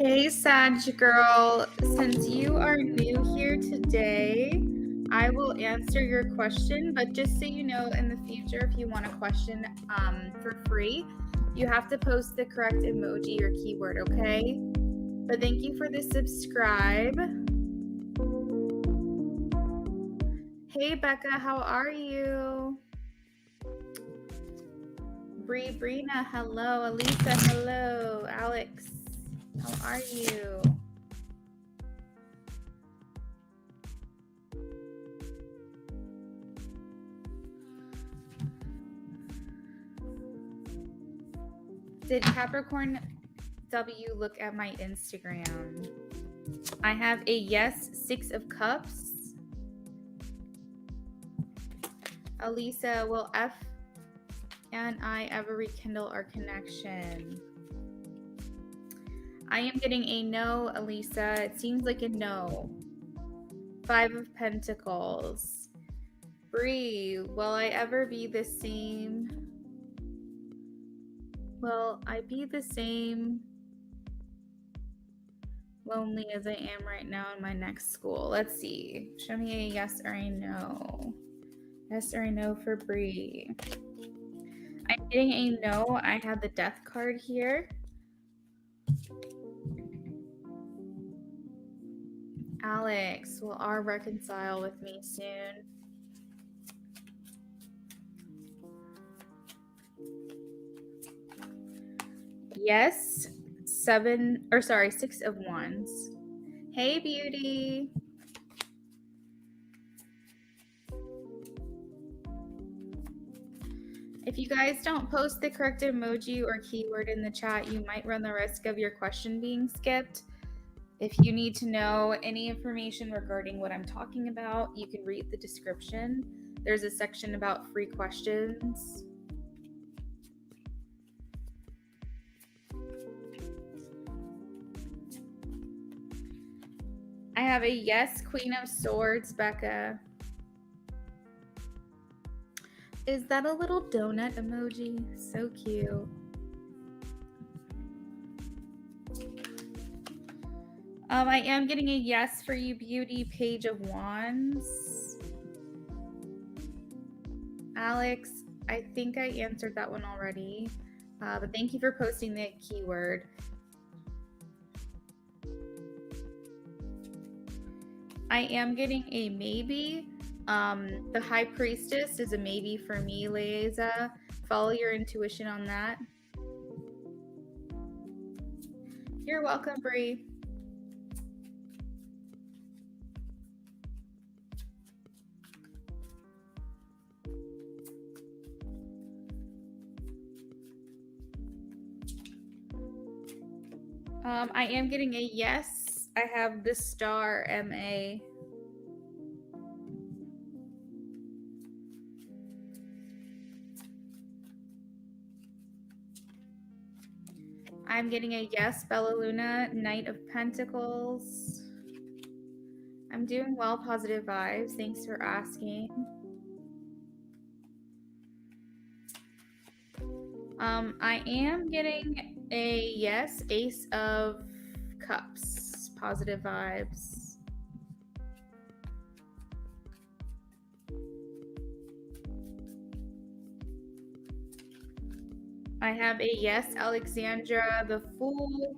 Hey, Sag girl. Since you are new here today, I will answer your question. But just so you know, in the future, if you want a question for free, you have to post the correct emoji or keyword, okay? But thank you for the subscribe. Hey, Becca, how are you? Brina, hello. Elisa, hello. Alex, how are you? Did Capricorn W look at my Instagram? I have a yes, 6 of Cups. Elisa, will F and I ever rekindle our connection? I am getting a no, Elisa. It seems like a no. 5 of Pentacles. Bree, will I ever be the same? Will I be the same lonely as I am right now in my next school? Let's see. Show me a yes or a no. Yes or a no for Bree. I'm getting a no. I have the death card here. Alex, will R reconcile with me soon? Yes. 6 of Wands. Hey, beauty. If you guys don't post the correct emoji or keyword in the chat, you might run the risk of your question being skipped. If you need to know any information regarding what I'm talking about, you can read the description. There's a section about free questions. I have a yes, Queen of Swords, Becca. Is that a little donut emoji? So cute. I am getting a yes for you, beauty, Page of Wands. Alex, I think I answered that one already, but thank you for posting the keyword. I am getting a maybe. The High Priestess is a maybe for me, Liza. Follow your intuition on that. You're welcome, Bree. I am getting a yes. I have the star MA. I'm getting a yes, Bella Luna, Knight of Pentacles. I'm doing well, positive vibes. Thanks for asking. I am getting a yes, Ace of Cups, positive vibes. I have a yes, Alexandra, the Fool,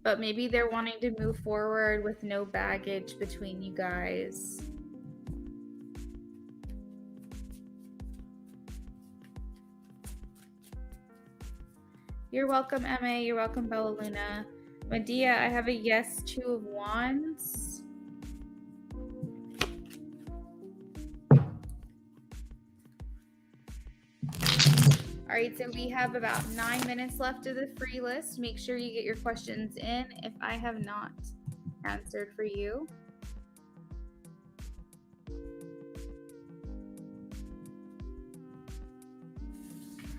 but maybe they're wanting to move forward with no baggage between you guys. You're welcome, MA. You're welcome, Bella Luna. Medea, I have a yes, 2 of Wands. All right, so we have about 9 minutes left of the free list. Make sure you get your questions in if I have not answered for you.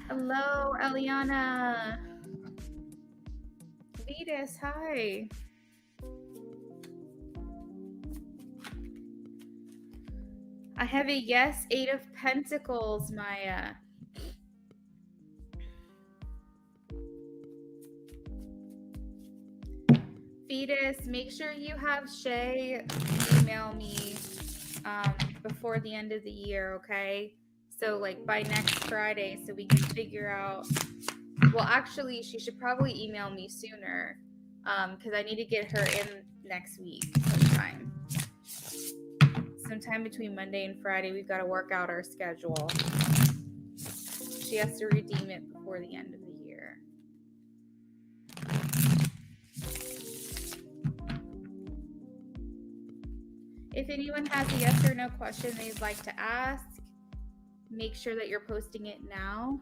Hello, Eliana. Vetus, hi. I have a yes, 8 of Pentacles, Maya. Fetus, make sure you have Shay email me before the end of the year, okay? So like by next Friday, so we can figure out. Well, actually, she should probably email me sooner because I need to get her in next week sometime. Sometime between Monday and Friday, we've got to work out our schedule. She has to redeem it before the end of the year. If anyone has a yes or no question they'd like to ask, make sure that you're posting it now.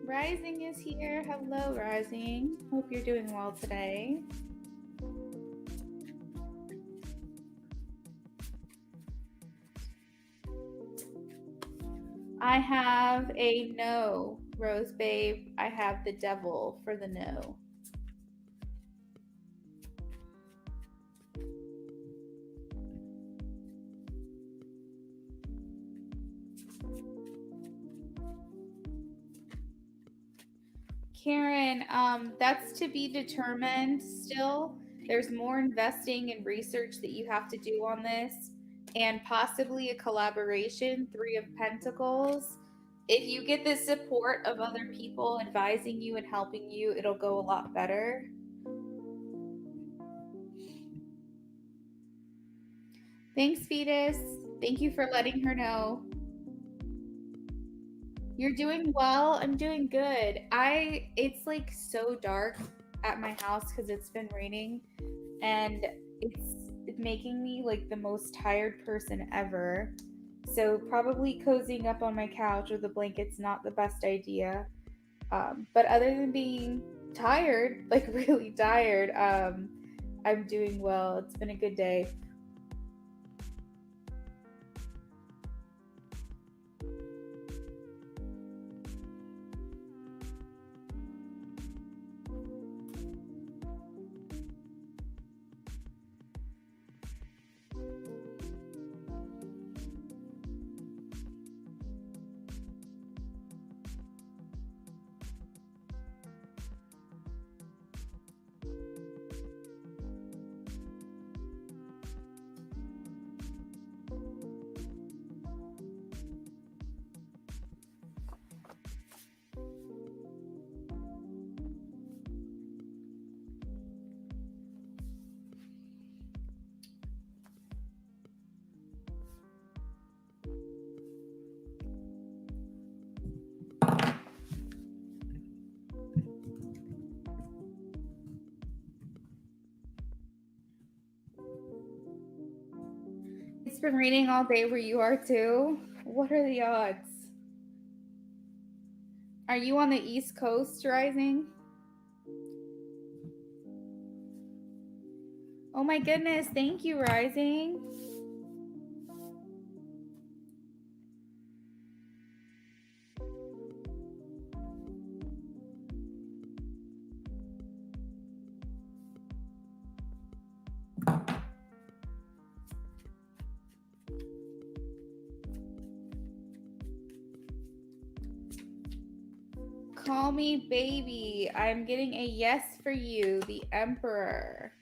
Rising is here. Hello, Rising. Hope you're doing well today. I have a no, Rose Babe. I have the devil for the no. Karen, that's to be determined still. There's more investing and research that you have to do on this, and possibly a collaboration, 3 of Pentacles. If you get the support of other people advising you and helping you, it'll go a lot better. Thanks, Fetus. Thank you for letting her know. You're doing well. I'm doing good. It's like so dark at my house because it's been raining, and it's making me like the most tired person ever. So probably cozying up on my couch with a blanket's not the best idea. But other than being tired, like really tired, I'm doing well. It's been a good day. It's been raining all day where you are too. What are the odds? Are you on the East Coast, Rising? Oh my goodness, thank you, Rising. Call me baby. I'm getting a yes for you, the Emperor.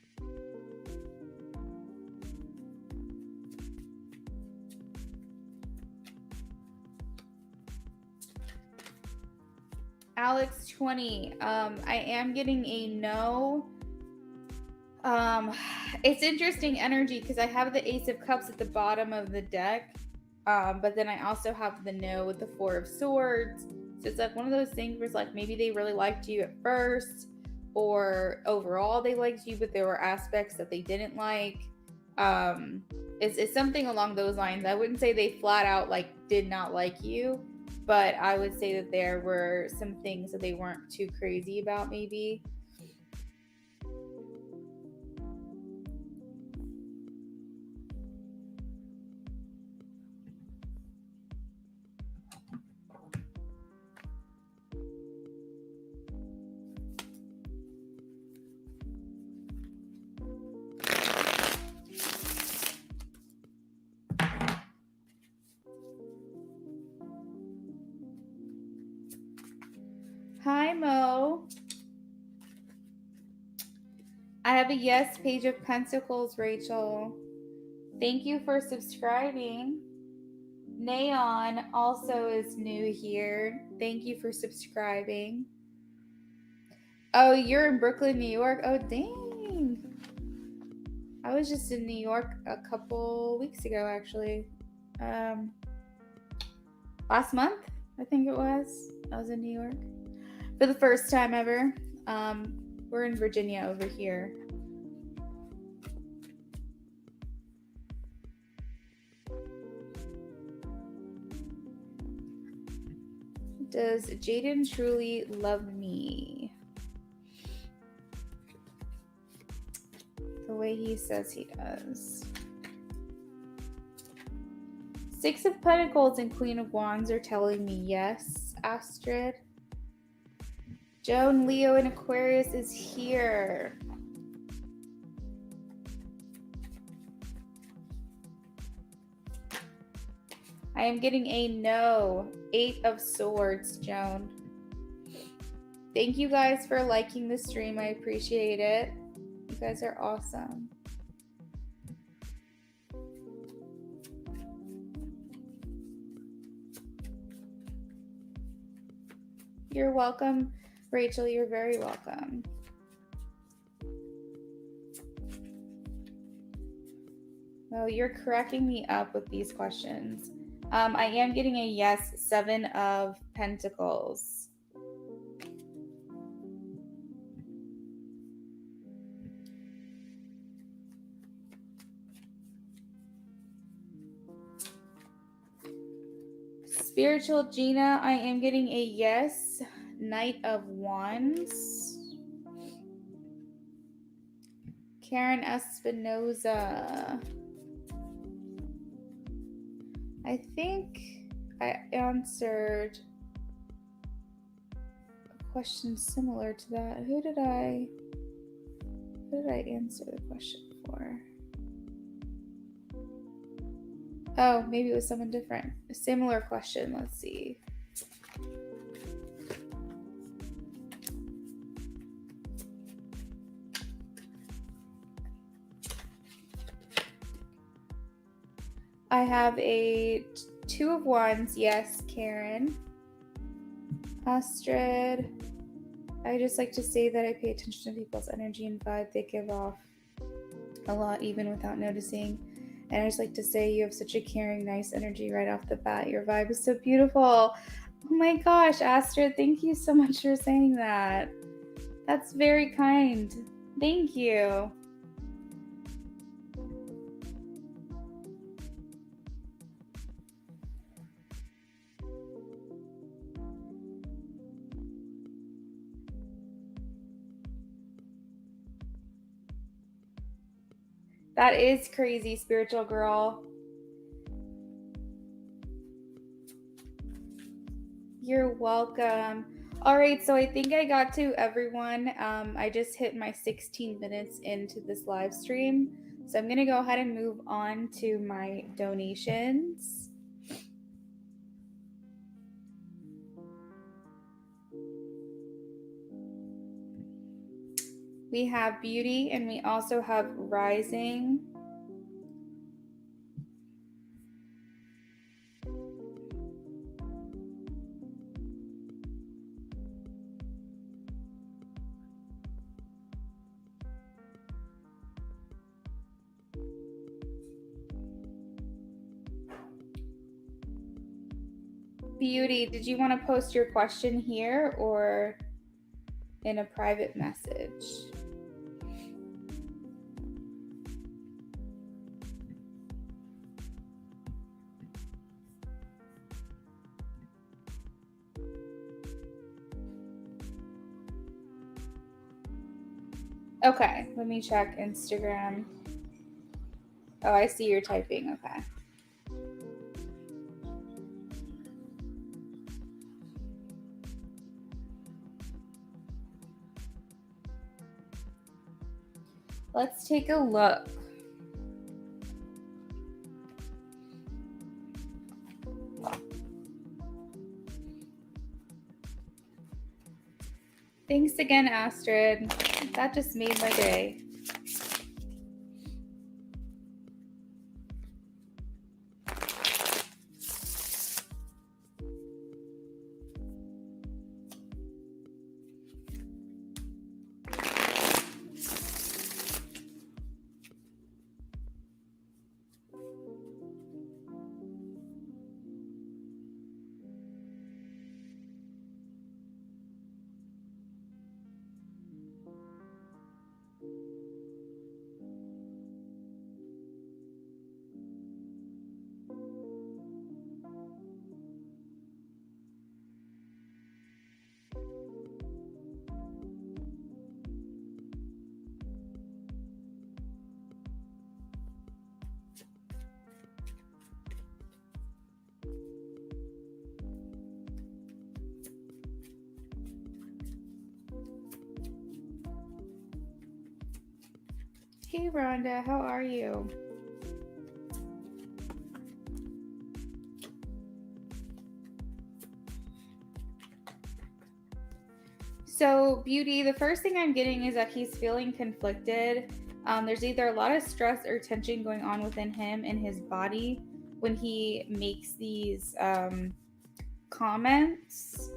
Alex 20. I am getting a no. It's interesting energy because I have the Ace of Cups at the bottom of the deck. But then I also have the no with the 4 of Swords. So it's like one of those things where it's like maybe they really liked you at first, or overall they liked you, but there were aspects that they didn't like. It's something along those lines. I wouldn't say they flat out like did not like you, but I would say that there were some things that they weren't too crazy about, maybe. Hi, Mo. I have a yes, Page of Pentacles, Rachel. Thank you for subscribing. Neon also is new here. Thank you for subscribing. Oh, you're in Brooklyn, New York? Oh, dang. I was just in New York a couple weeks ago, actually. Last month, I think it was. I was in New York for the first time ever. We're in Virginia over here. Does Jaden truly love me? The way he says he does. Six of Pentacles and Queen of Wands are telling me yes, Astrid. Joan, Leo, and Aquarius is here. I am getting a no. 8 of Swords, Joan. Thank you guys for liking the stream. I appreciate it. You guys are awesome. You're welcome, Rachel. You're very welcome. Oh, you're cracking me up with these questions. I am getting a yes, 7 of Pentacles. Spiritual Gina, I am getting a yes, Knight of Wands. Karen Espinoza. I think I answered a question similar to that. Who did I answer the question for? Oh, maybe it was someone different. A similar question. Let's see. I have a 2 of Wands. Yes, Karen. Astrid. I just like to say that I pay attention to people's energy and vibe they give off a lot, even without noticing. And I just like to say you have such a caring, nice energy right off the bat. Your vibe is so beautiful. Oh my gosh, Astrid, thank you so much for saying that. That's very kind. Thank you. That is crazy, spiritual girl. You're welcome. All right, so I think I got to everyone. I just hit my 16 minutes into this live stream. So I'm going to go ahead and move on to my donations. We have Beauty and we also have Rising. Beauty, did you want to post your question here or in a private message. Okay, let me check Instagram. Oh, I see you're typing. Okay. Let's take a look. Thanks again, Astrid. That just made my day. Hey, Rhonda, how are you? So, Beauty, the first thing I'm getting is that he's feeling conflicted. There's either a lot of stress or tension going on within him and his body when he makes these comments.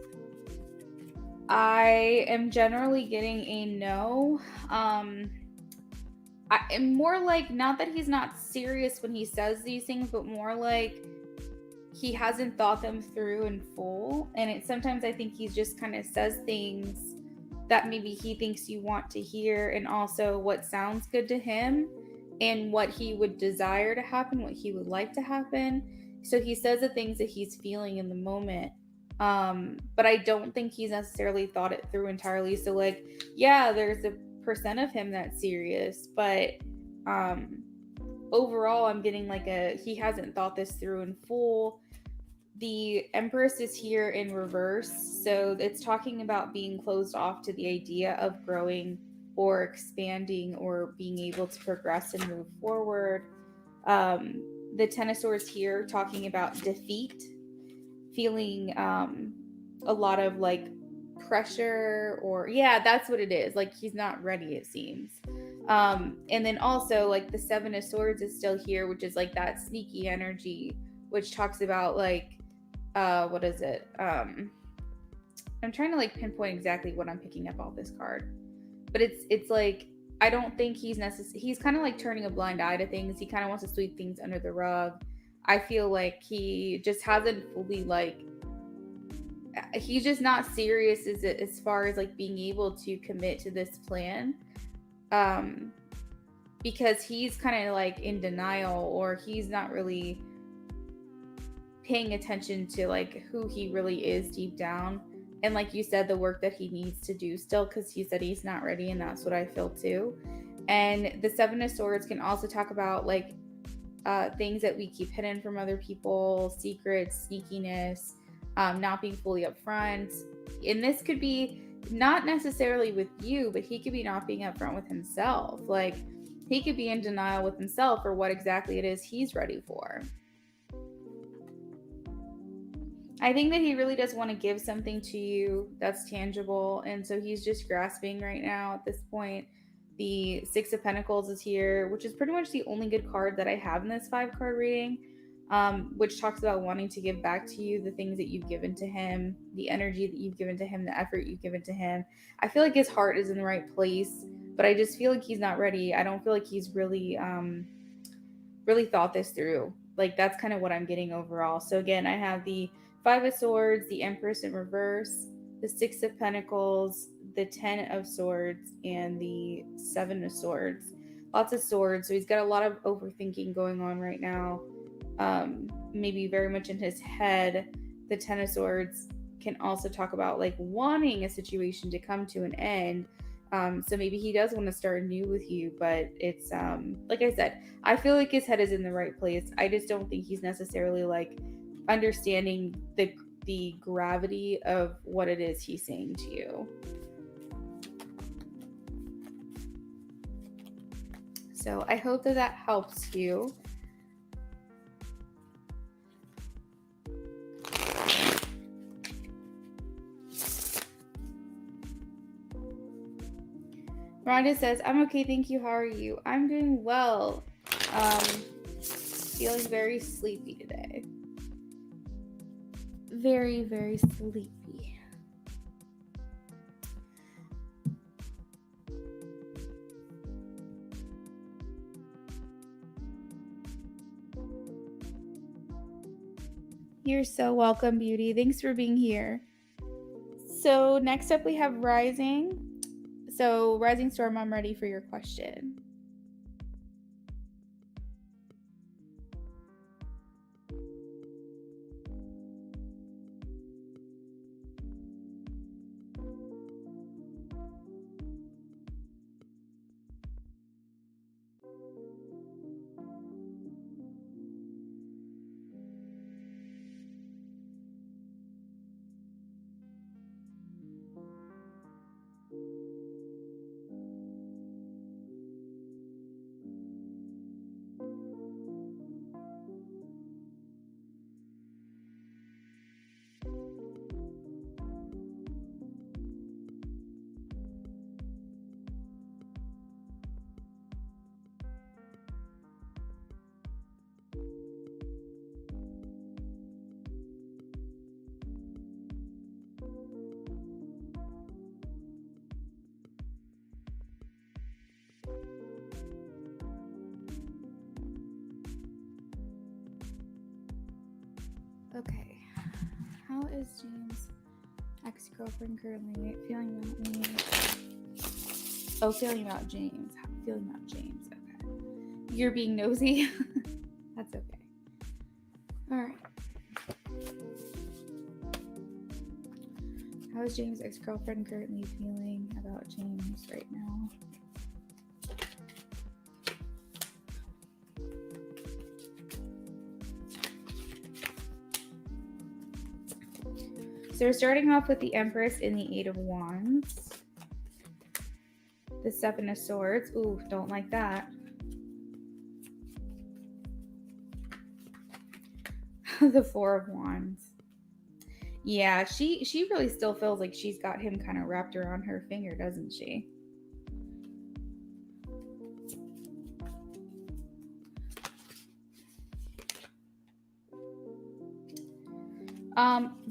I am generally getting a no. I am more like, not that he's not serious when he says these things, but more like he hasn't thought them through in full. And sometimes I think he just kind of says things that maybe he thinks you want to hear, and also what sounds good to him and what he would desire to happen, what he would like to happen. So he says the things that he's feeling in the moment. But I don't think he's necessarily thought it through entirely. So, like, yeah, there's a percent of him that's serious, but overall I'm getting like he hasn't thought this through in full. The Empress is here in reverse, so it's talking about being closed off to the idea of growing or expanding or being able to progress and move forward. The Ten of Swords here talking about defeat, feeling a lot of like pressure, or yeah, that's what it is. Like he's not ready, it seems. And then also like the Seven of Swords is still here, which is like that sneaky energy, which talks about like what is it? I'm trying to like pinpoint exactly what I'm picking up off this card, but it's like I don't think he's kind of like turning a blind eye to things. He kind of wants to sweep things under the rug. I feel like he just hasn't fully like, he's just not serious as far as like being able to commit to this plan, because he's kind of like in denial, or he's not really paying attention to like who he really is deep down, and like you said, the work that he needs to do still, because he said he's not ready, and that's what I feel too. And the Seven of Swords can also talk about like things that we keep hidden from other people, secrets, sneakiness, not being fully upfront. And this could be not necessarily with you, but he could be not being upfront with himself. Like he could be in denial with himself for what exactly it is he's ready for. I think that he really does want to give something to you that's tangible, and so he's just grasping right now at this point. The Six of Pentacles is here, which is pretty much the only good card that I have in this 5-card reading, which talks about wanting to give back to you the things that you've given to him, the energy that you've given to him, the effort you've given to him. I feel like his heart is in the right place, but I just feel like he's not ready. I don't feel like he's really thought this through. Like that's kind of what I'm getting overall. So again, I have the Five of Swords, the Empress in reverse, the Six of Pentacles, the 10 of Swords and the 7 of Swords. Lots of swords, so he's got a lot of overthinking going on right now. Maybe very much in his head. The 10 of Swords can also talk about like wanting a situation to come to an end. So maybe he does want to start new with you, but it's like I said, I feel like his head is in the right place. I just don't think he's necessarily like understanding the gravity of what it is he's saying to you. So I hope that that helps you. Rhonda says, I'm okay, thank you. How are you? I'm doing well. Feeling very sleepy today. Very, very sleepy. You're so welcome, Beauty. Thanks for being here. So next up we have Rising. So Rising Storm, I'm ready for your question. Okay, how is James' ex-girlfriend currently feeling about me? Oh, feeling about James. Feeling about James, okay. You're being nosy? That's okay. Alright. How is James' ex-girlfriend currently feeling about James right now? So we're starting off with the Empress and the 8 of Wands. The 7 of Swords. Ooh, don't like that. The 4 of Wands. Yeah, she really still feels like she's got him kind of wrapped around her finger, doesn't she?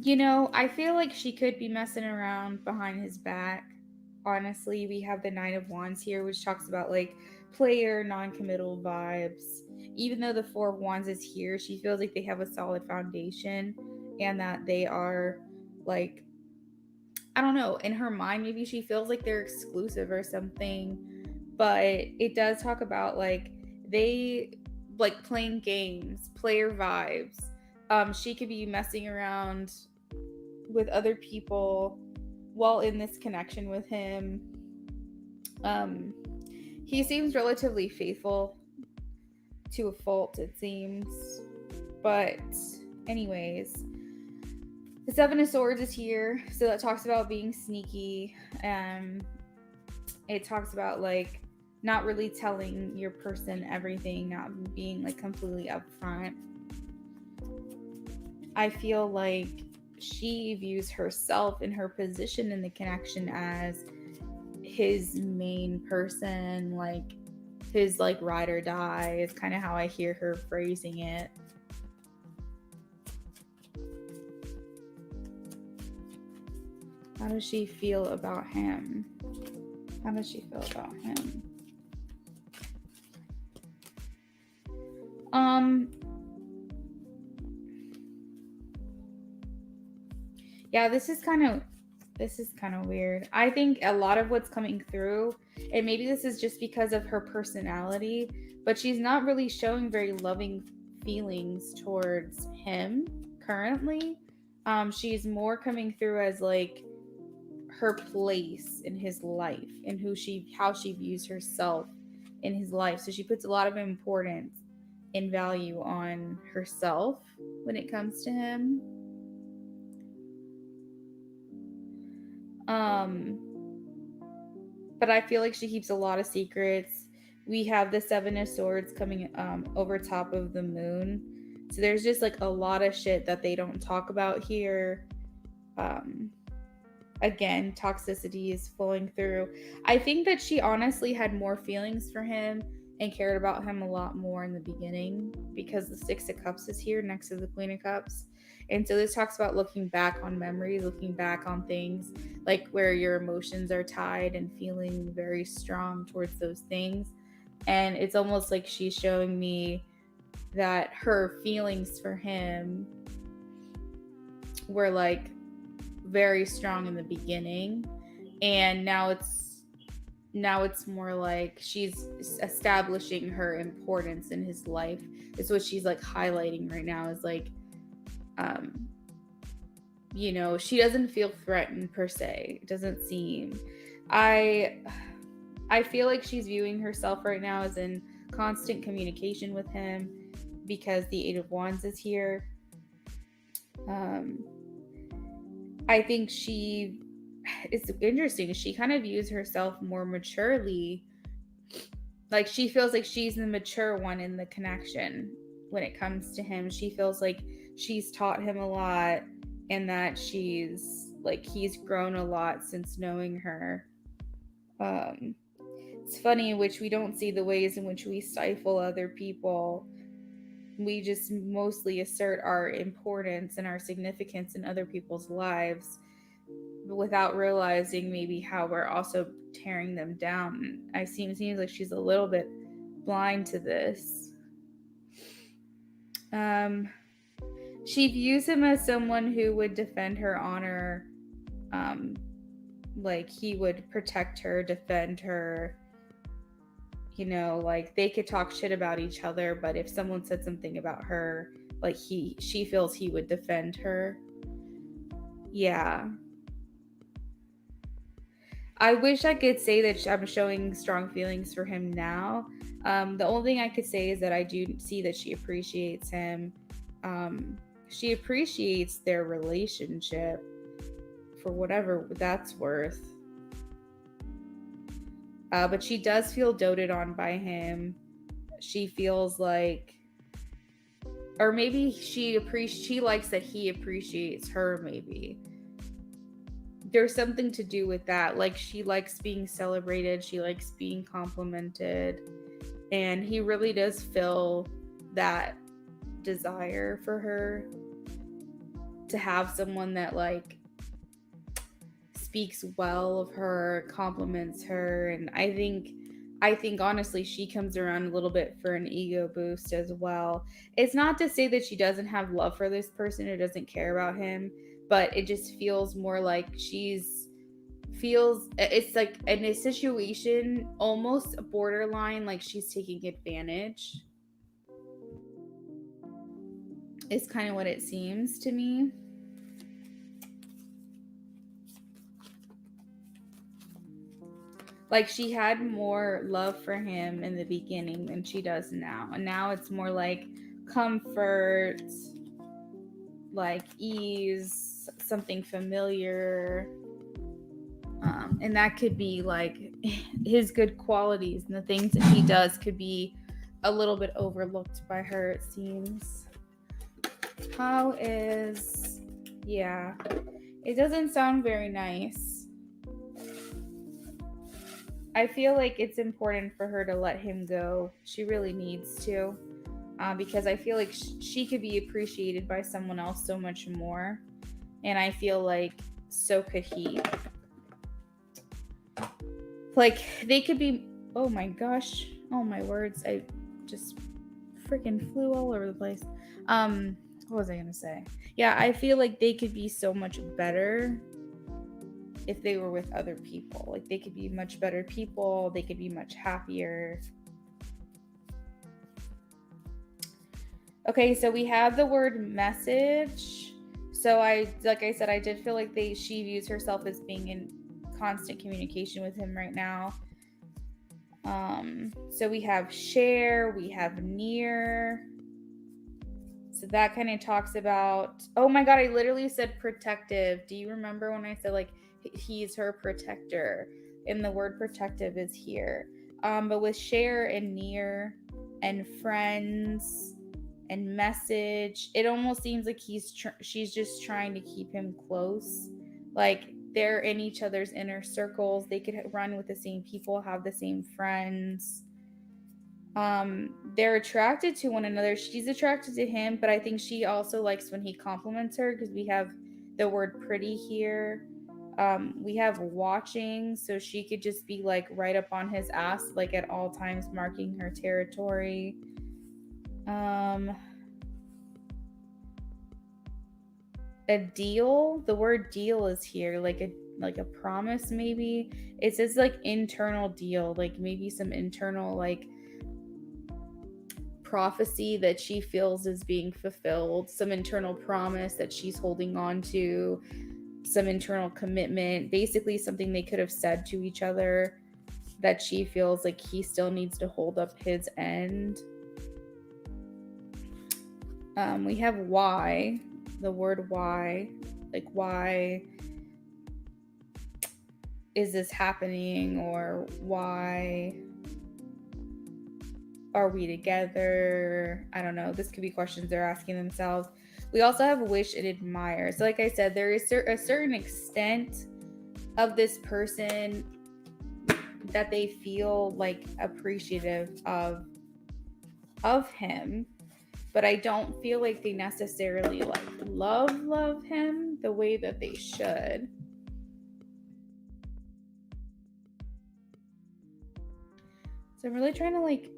You know, I feel like she could be messing around behind his back. Honestly, we have the 9 of Wands here, which talks about like player non-committal vibes. Even though the 4 of Wands is here, she feels like they have a solid foundation and that they are like, I don't know, in her mind, maybe she feels like they're exclusive or something. But it does talk about like they like playing games, player vibes. She could be messing around with other people while in this connection with him. He seems relatively faithful to a fault, it seems. But anyways, the 7 of Swords is here, so that talks about being sneaky. It talks about like not really telling your person everything, not being like completely upfront. I feel like she views herself and her position in the connection as his main person, like his like ride or die is kind of how I hear her phrasing it. How does she feel about him? How does she feel about him? Yeah, this is kind of This is kind of weird. I think a lot of what's coming through, and maybe this is just because of her personality, but she's not really showing very loving feelings towards him currently. She's more coming through as like her place in his life and how she views herself in his life. So she puts a lot of importance and value on herself when it comes to him. But I feel like she keeps a lot of secrets. We have the Seven of Swords coming over top of the moon. So there's just like a lot of shit that they don't talk about here. Again, toxicity is flowing through. I think that she honestly had more feelings for him and cared about him a lot more in the beginning because the Six of Cups is here next to the Queen of Cups. And so this talks about looking back on memories, looking back on things like where your emotions are tied and feeling very strong towards those things. And it's almost like she's showing me that her feelings for him were like very strong in the beginning, and now it's more like she's establishing her importance in his life. It's what she's like highlighting right now is like she doesn't feel threatened per se. It doesn't seem. I feel like she's viewing herself right now as in constant communication with him because the Eight of Wands is here. I think it's interesting. She kind of views herself more maturely. Like she feels like she's the mature one in the connection when it comes to him. She feels like she's taught him a lot and that he's grown a lot since knowing her. It's funny, which we don't see the ways in which we stifle other people. We just mostly assert our importance and our significance in other people's lives without realizing maybe how we're also tearing them down. Seems like she's a little bit blind to this. She views him as someone who would defend her honor. Like he would protect her, defend her. Like they could talk shit about each other, but if someone said something about her, like she feels he would defend her. Yeah. I wish I could say that I'm showing strong feelings for him now. The only thing I could say is that I do see that she appreciates him. She appreciates their relationship for whatever that's worth. But she does feel doted on by him. She feels like, or maybe she likes that he appreciates her, maybe. There's something to do with that. Like she likes being celebrated. She likes being complimented. And he really does feel that desire for her to have someone that like speaks well of her, compliments her. And I think honestly she comes around a little bit for an ego boost as well. It's not to say that she doesn't have love for this person or doesn't care about him, but it just feels more like it's like in a situation almost borderline like she's taking advantage. It's kind of what it seems to me. Like she had more love for him in the beginning than she does now. And now it's more like comfort, like ease, something familiar. And that could be like his good qualities, and the things that he does could be a little bit overlooked by her, it seems. It doesn't sound very nice. I feel like it's important for her to let him go. She really needs to. Because I feel like she could be appreciated by someone else so much more. And I feel like so could he. Like, they could be... Oh my gosh. Oh my words. I just freaking flew all over the place. What was I going to say? Yeah, I feel like they could be so much better if they were with other people. Like they could be much better people, they could be much happier. Okay, so we have the word message. So like I said, I did feel like she views herself as being in constant communication with him right now. So we have share, we have near. So that kind of talks about, oh my God, I literally said protective. Do you remember when I said like he's her protector? And the word protective is here. But with share and near and friends and message, it almost seems like she's just trying to keep him close. Like they're in each other's inner circles. They could run with the same people, have the same friends. They're attracted to one another. She's attracted to him, but I think she also likes when he compliments her, because we have the word pretty here. We have watching, so she could just be like right up on his ass, like at all times, marking her territory. A deal, the word deal is here, like a promise. Maybe it says like internal deal, like maybe some internal like prophecy that she feels is being fulfilled, some internal promise that she's holding on to, some internal commitment, basically something they could have said to each other that she feels like he still needs to hold up his end. We have why, the word why, like why is this happening, or why are we together? I don't know. This could be questions they're asking themselves. We also have wish and admire. So like I said, there is a certain extent of this person that they feel like appreciative of him, but I don't feel like they necessarily like love him the way that they should. So I'm really trying to like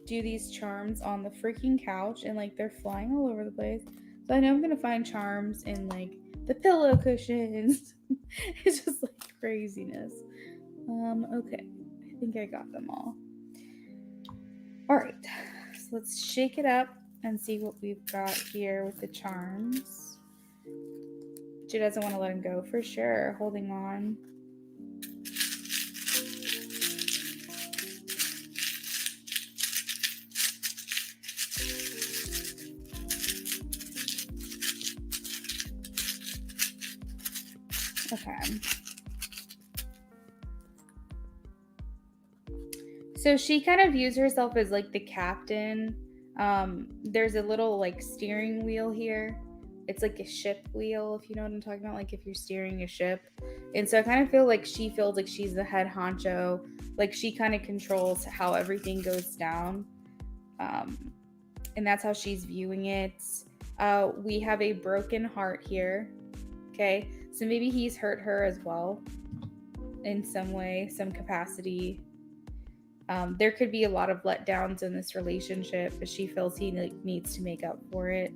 do these charms on the freaking couch, and like they're flying all over the place. So I know I'm gonna find charms in like the pillow cushions. It's just like craziness. Okay, I think I got them all. All right, so let's shake it up and see what we've got here with the charms. She doesn't want to let him go for sure, holding on. Okay. So she kind of views herself as like the captain. There's a little like steering wheel here. It's like a ship wheel, if you know what I'm talking about, like if you're steering a ship. And so I kind of feel like she feels like she's the head honcho. Like she kind of controls how everything goes down. And that's how she's viewing it. We have a broken heart here. Okay. So maybe he's hurt her as well in some way, some capacity. There could be a lot of letdowns in this relationship, but she feels he needs to make up for it.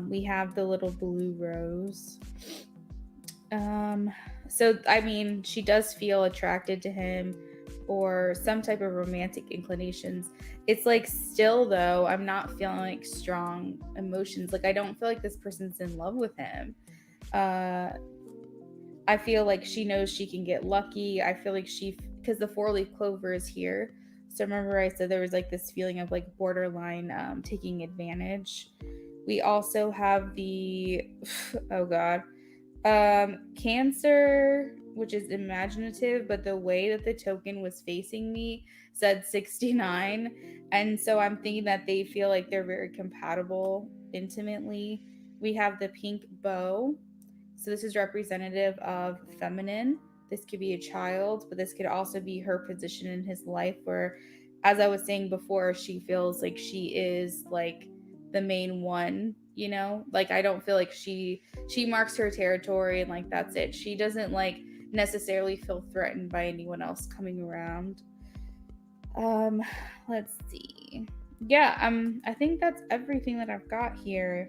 We have the little blue rose. So, I mean, she does feel attracted to him, or some type of romantic inclinations. It's like still, though, I'm not feeling like strong emotions. Like I don't feel like this person's in love with him. I feel like she knows she can get lucky. I feel like because the 4-leaf clover is here. So remember I said there was like this feeling of like borderline taking advantage. We also have the, oh God, Cancer, which is imaginative, but the way that the token was facing me said 69. And so I'm thinking that they feel like they're very compatible intimately. We have the pink bow. So this is representative of feminine. This could be a child, but this could also be her position in his life where, as I was saying before, she feels like she is like the main one, you know? Like I don't feel like she marks her territory and like that's it. She doesn't like necessarily feel threatened by anyone else coming around. Let's see. Yeah, I think that's everything that I've got here.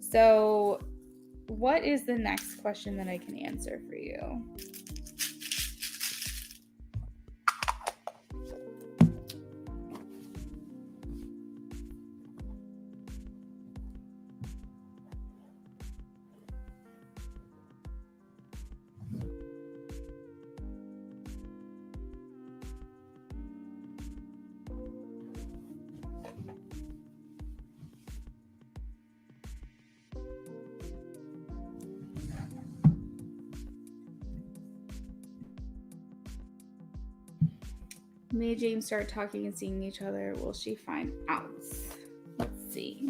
So what is the next question that I can answer for you? Me and James start talking and seeing each other. Will she find out? Let's see.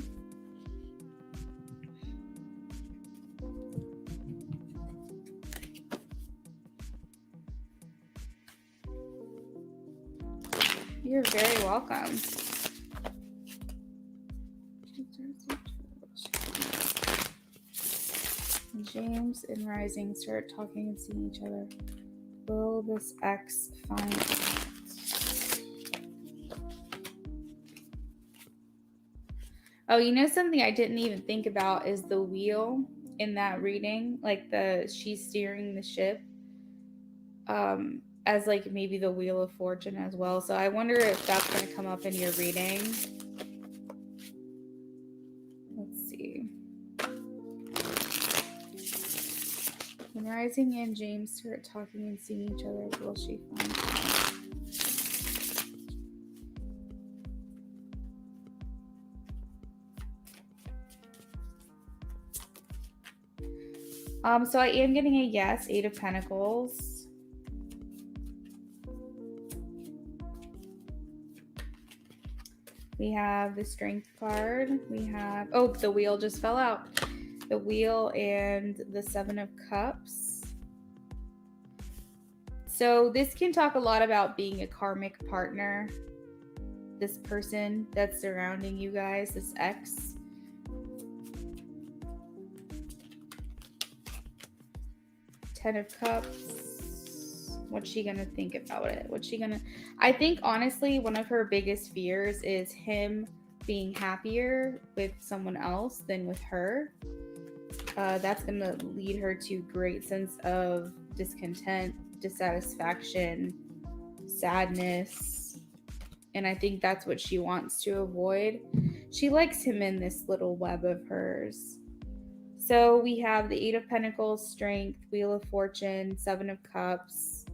You're very welcome. James and Rising start talking and seeing each other. Will this X find out? Oh, you know something I didn't even think about is the wheel in that reading, like she's steering the ship, as like maybe the Wheel of Fortune as well. So I wonder if that's going to come up in your reading. Let's see. When Rising and James start talking and seeing each other, will she find out? So I am getting a yes, 8 of Pentacles. We have the Strength card. We have, oh, the wheel just fell out. The Wheel and the 7 of Cups. So this can talk a lot about being a karmic partner. This person that's surrounding you guys, this ex. Ten of Cups. What's she gonna think about it? I think honestly, one of her biggest fears is him being happier with someone else than with her. That's gonna lead her to great sense of discontent, dissatisfaction, sadness. And I think that's what she wants to avoid. She likes him in this little web of hers. So we have the 8 of Pentacles, Strength, Wheel of Fortune, 7 of Cups,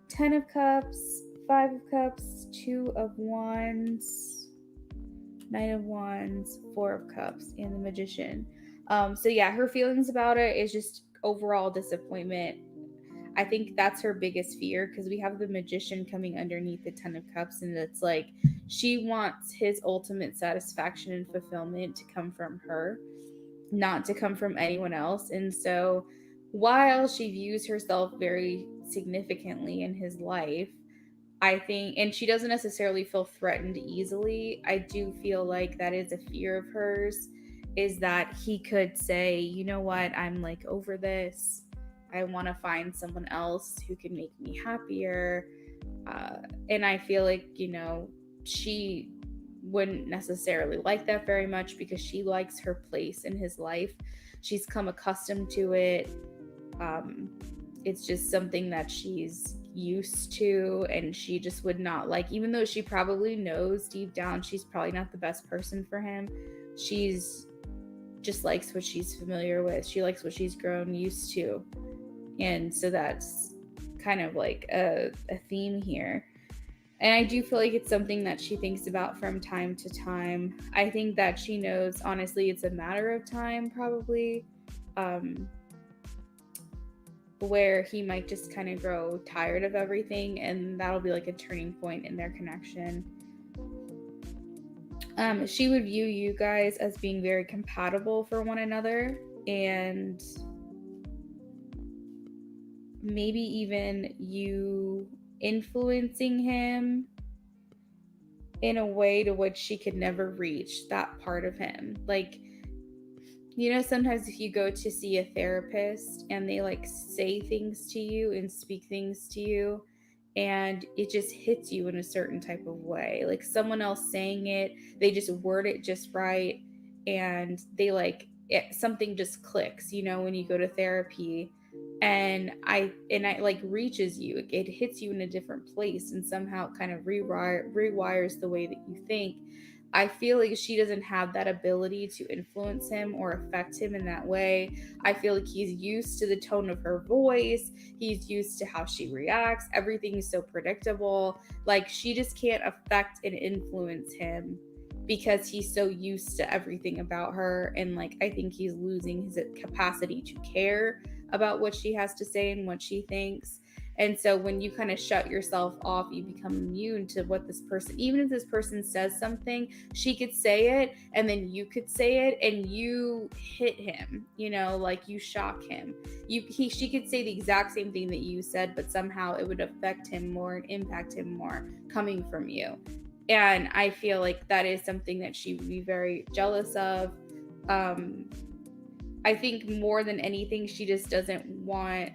10 of Cups, 5 of Cups, 2 of Wands, 9 of Wands, 4 of Cups, and the Magician. So yeah, her feelings about it is just overall disappointment. I think that's her biggest fear, because we have the Magician coming underneath the 10 of Cups, and it's like she wants his ultimate satisfaction and fulfillment to come from her, not to come from anyone else. And so while she views herself very significantly in his life, I think, and she doesn't necessarily feel threatened easily, I do feel like that is a fear of hers, is that he could say, you know what, I'm like over this. I want to find someone else who can make me happier. And I feel like, you know, she wouldn't necessarily like that very much, because she likes her place in his life. She's come accustomed to it. It's just something that she's used to, and she just would not like, even though she probably knows deep down she's probably not the best person for him, she's just likes what she's familiar with. She likes what she's grown used to. And so that's kind of like a theme here. And I do feel like it's something that she thinks about from time to time. I think that she knows, honestly, it's a matter of time, probably, where he might just kind of grow tired of everything, and that'll be like a turning point in their connection. She would view you guys as being very compatible for one another, and maybe even you influencing him in a way to which she could never reach that part of him. Like, you know, sometimes if you go to see a therapist and they like say things to you and speak things to you, and it just hits you in a certain type of way, like someone else saying it, they just word it just right, and they like something just clicks, you know, when you go to therapy, and I like reaches you, it hits you in a different place, and somehow it kind of rewires the way that you think. I feel like she doesn't have that ability to influence him or affect him in that way. I feel like he's used to the tone of her voice. He's used to how she reacts. Everything is so predictable. Like, she just can't affect and influence him because he's so used to everything about her. And like, I think he's losing his capacity to care about what she has to say and what she thinks. And so when you kind of shut yourself off, you become immune to what this person, even if this person says something, she could say it and then you could say it and you hit him, like you shock him. She could say the exact same thing that you said, but somehow it would affect him more and impact him more coming from you. And I feel like that is something that she would be very jealous of. I think more than anything, she just doesn't want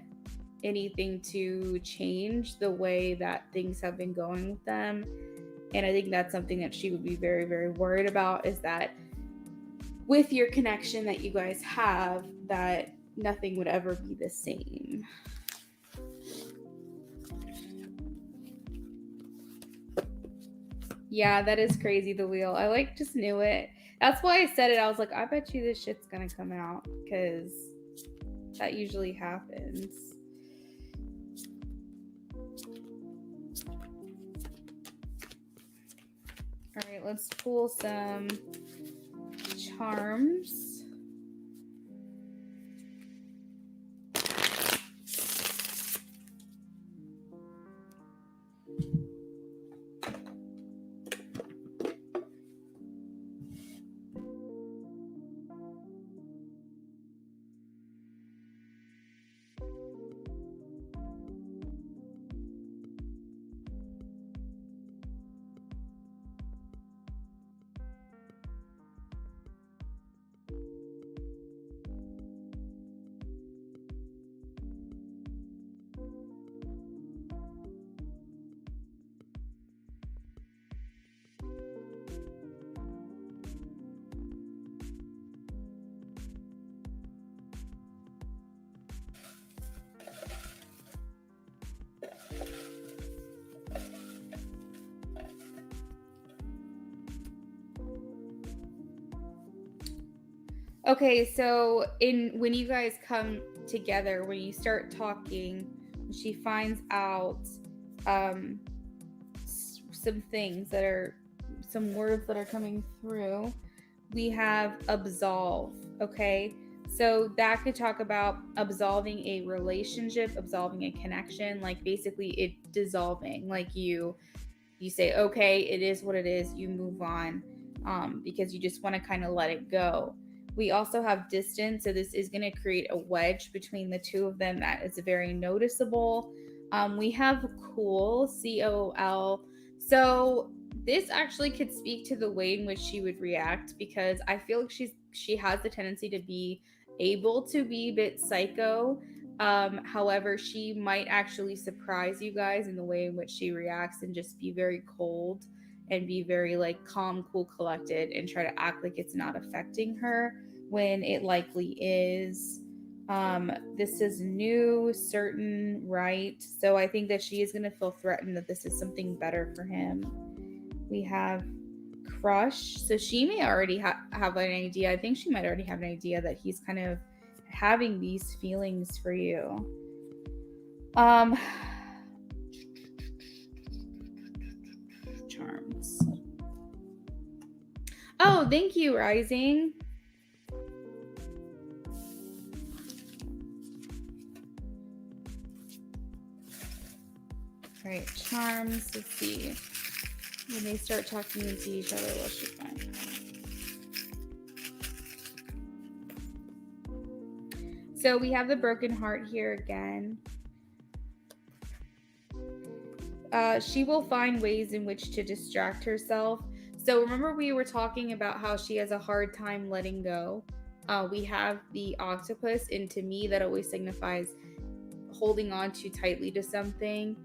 anything to change the way that things have been going with them. And I think that's something that she would be very, very worried about, is that with your connection that you guys have, that nothing would ever be the same. Yeah, that is crazy, the wheel. I just knew it. That's why I said it. I was like, I bet you this shit's gonna come out, because that usually happens. All right, let's pull some charms. Okay, so when you guys come together, when you start talking, she finds out some things that are, some words that are coming through. We have absolve, okay? So that could talk about absolving a relationship, absolving a connection, like basically it dissolving. Like you say, okay, it is what it is, you move on, because you just want to kind of let it go. We also have distance, so this is going to create a wedge between the two of them that is very noticeable. We have cool, COL. So this actually could speak to the way in which she would react, because I feel like she has the tendency to be able to be a bit psycho. However, she might actually surprise you guys in the way in which she reacts and just be very cold and be very like calm, cool, collected, and try to act like it's not affecting her when it likely is. This is new, certain, right? So I think that she is going to feel threatened that this is something better for him. We have crush. So she may already have an idea. I think she might already have an idea that he's kind of having these feelings for you. Charms. Oh, thank you, Rising. All right, charms. Let's see. When they start talking into each other, what should find? So we have the broken heart here again. She will find ways in which to distract herself. So remember we were talking about how she has a hard time letting go. We have the octopus, and to me that always signifies holding on too tightly to something,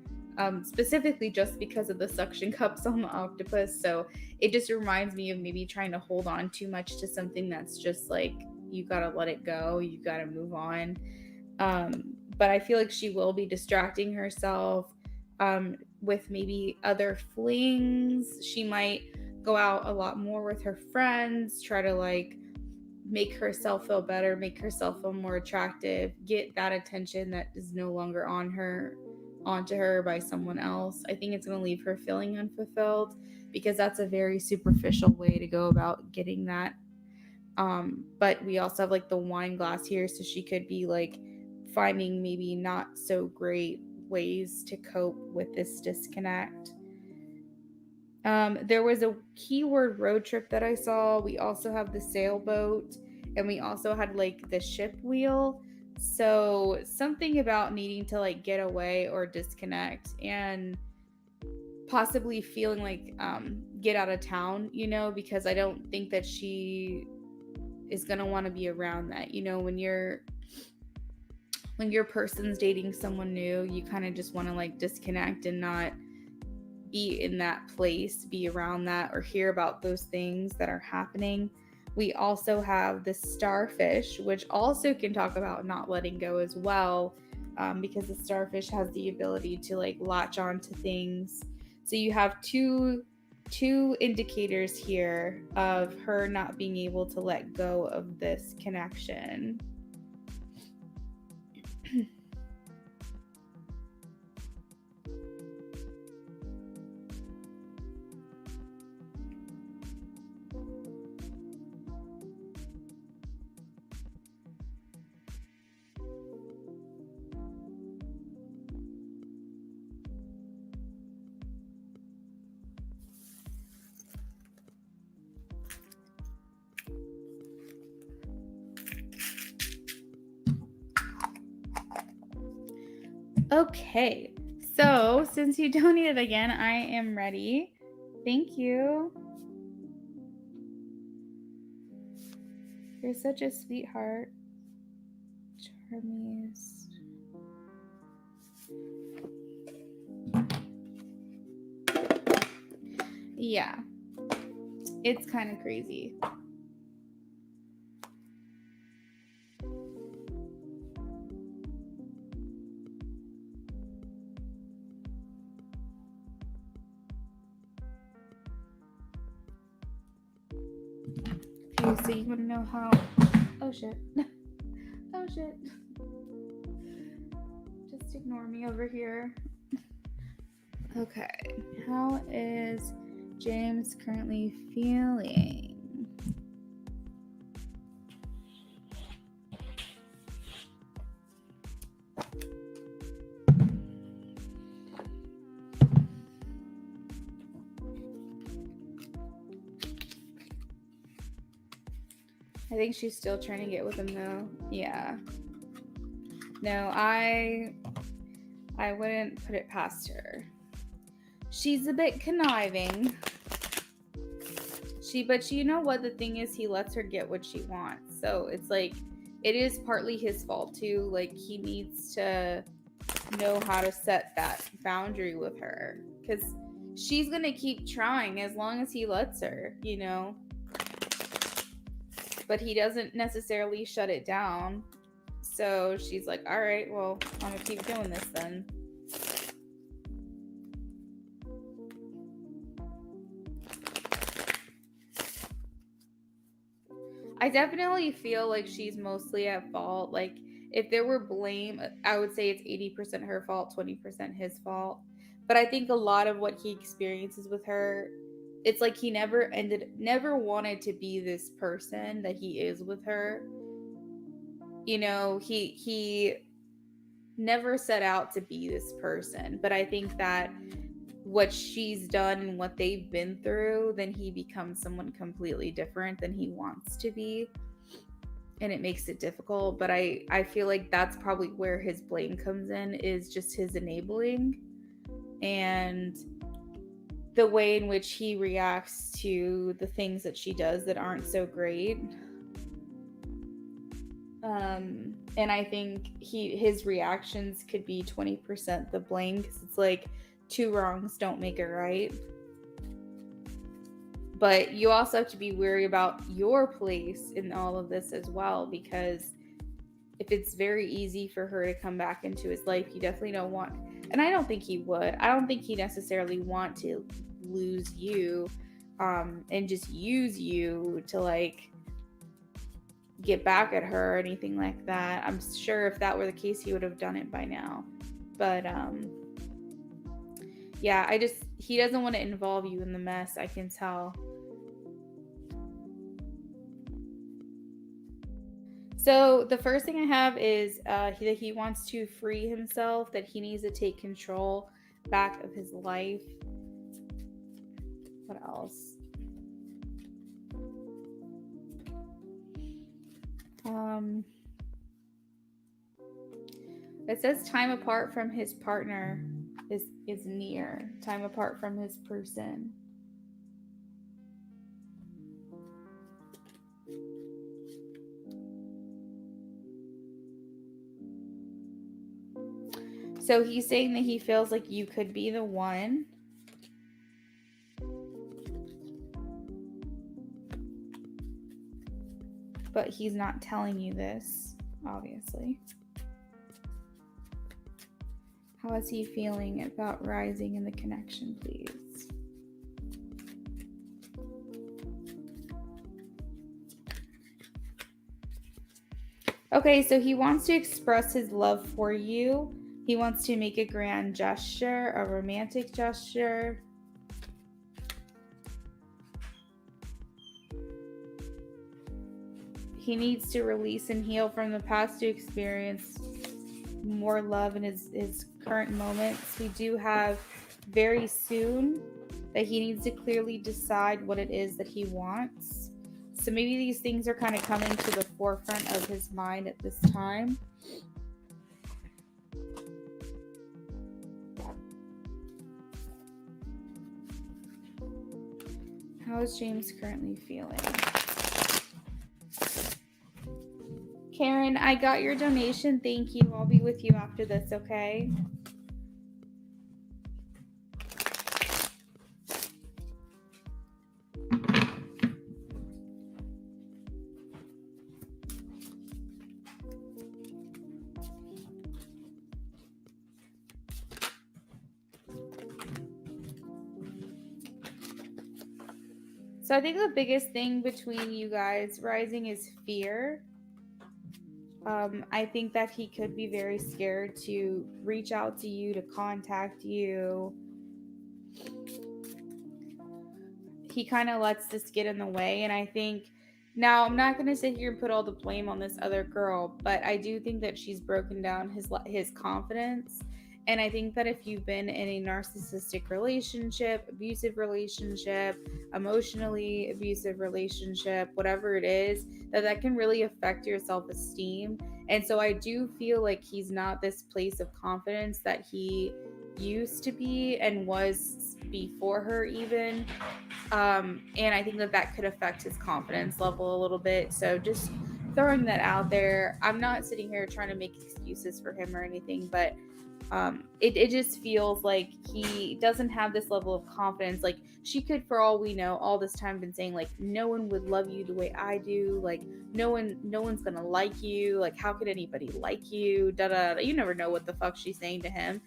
specifically just because of the suction cups on the octopus. So it just reminds me of maybe trying to hold on too much to something that's just like, you gotta let it go, you gotta move on. But I feel like she will be distracting herself with maybe other flings. She might go out a lot more with her friends, try to like make herself feel better, make herself feel more attractive, get that attention that is no longer onto her by someone else. I think it's going to leave her feeling unfulfilled, because that's a very superficial way to go about getting that. But we also have like the wine glass here, so she could be like finding maybe not so great ways to cope with this disconnect. There was a keyword road trip that I saw. We also have the sailboat, and we also had like the ship wheel. So something about needing to like get away or disconnect, and possibly feeling like get out of town, because I don't think that she is going to want to be around that. When your person's dating someone new, you kind of just want to like disconnect and not be in that place, be around that, or hear about those things that are happening. We also have the starfish, which also can talk about not letting go as well, because the starfish has the ability to like latch on to things. So you have two indicators here of her not being able to let go of this connection. Okay, so since you donated again, I am ready. Thank you. You're such a sweetheart. Charmies. Yeah, it's kind of crazy. Okay, so you want to know how... Oh, shit. Oh, shit. Just ignore me over here. Okay, how is James currently feeling? I think she's still trying to get with him though. Yeah. No, I wouldn't put it past her. She's a bit conniving. But you know what the thing is, he lets her get what she wants. So it's like, it is partly his fault too. Like, he needs to know how to set that boundary with her, because she's gonna keep trying as long as he lets her, but he doesn't necessarily shut it down. So she's like, all right, well, I'm gonna keep doing this then. I definitely feel like she's mostly at fault. Like, if there were blame, I would say it's 80% her fault, 20% his fault. But I think a lot of what he experiences with her, it's like he never wanted to be this person that he is with her. He never set out to be this person. But I think that what she's done and what they've been through, then he becomes someone completely different than he wants to be. And it makes it difficult. But I feel like that's probably where his blame comes in, is just his enabling and the way in which he reacts to the things that she does that aren't so great. And I think his reactions could be 20% the blame, because it's like, two wrongs don't make it right. But you also have to be wary about your place in all of this as well, because if it's very easy for her to come back into his life, you definitely don't want, and I don't think he would. I don't think he necessarily want to lose you and just use you to like get back at her or anything like that. I'm sure if that were the case, he would have done it by now. But yeah, he doesn't want to involve you in the mess, I can tell. So the first thing I have is that he wants to free himself, that he needs to take control back of his life. What else? It says time apart from his partner is near. Time apart from his person. So he's saying that he feels like you could be the one. But he's not telling you this, obviously. How is he feeling about rising in the connection, please? Okay, so he wants to express his love for you. He wants to make a grand gesture, a romantic gesture. He needs to release and heal from the past to experience more love in his current moments. We do have very soon that he needs to clearly decide what it is that he wants. So maybe these things are kind of coming to the forefront of his mind at this time. How is James currently feeling? Karen, I got your donation. Thank you. I'll be with you after this, okay? So I think the biggest thing between you guys rising is fear. I think that he could be very scared to reach out to you, to contact you. He kind of lets this get in the way. And I think, now I'm not going to sit here and put all the blame on this other girl, but I do think that she's broken down his confidence. And I think that if you've been in a narcissistic relationship, abusive relationship, emotionally abusive relationship, whatever it is, that can really affect your self-esteem. And so I do feel like he's not this place of confidence that he used to be and was before her even. And I think that could affect his confidence level a little bit. So just throwing that out there. I'm not sitting here trying to make excuses for him or anything, but it just feels like he doesn't have this level of confidence. Like, she could, for all we know, all this time been saying like, no one would love you the way I do, like no one's gonna like you, like how could anybody like you, da da da. You never know what the fuck she's saying to him.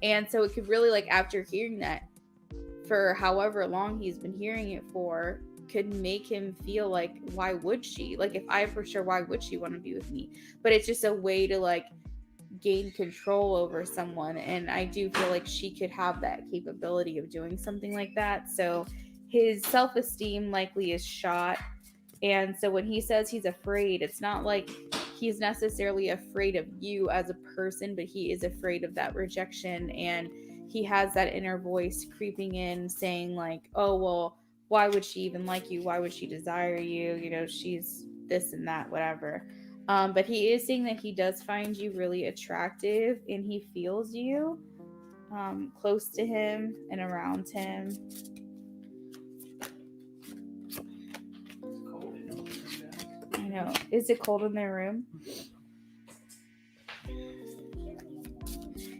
And so it could really, like, after hearing that for however long he's been hearing it for, could make him feel like, why would she, like, if I for sure, why would she want to be with me? But it's just a way to like gain control over someone, and I do feel like she could have that capability of doing something like that. So his self-esteem likely is shot. And so when he says he's afraid, it's not like he's necessarily afraid of you as a person, but he is afraid of that rejection. And he has that inner voice creeping in saying like, oh, well, why would she even like you? Why would she desire you? You know, she's this and that, whatever. But he is saying that he does find you really attractive and he feels you close to him and around him. I know. Is it cold in their room?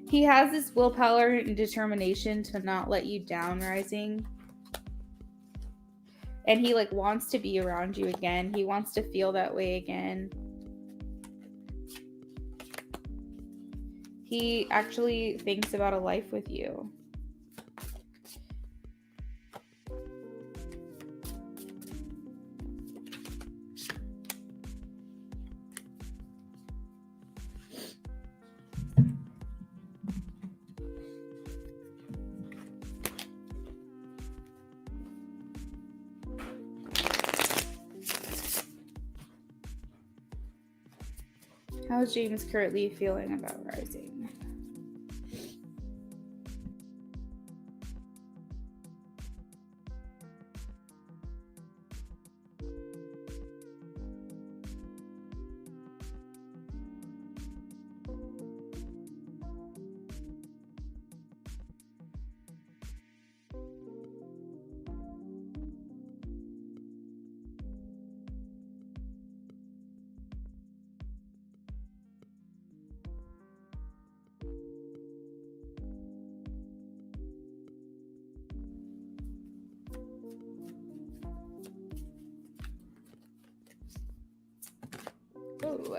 He has this willpower and determination to not let you down, rising. And he like wants to be around you again. He wants to feel that way again. He actually thinks about a life with you. How's James currently feeling about rising? Oh.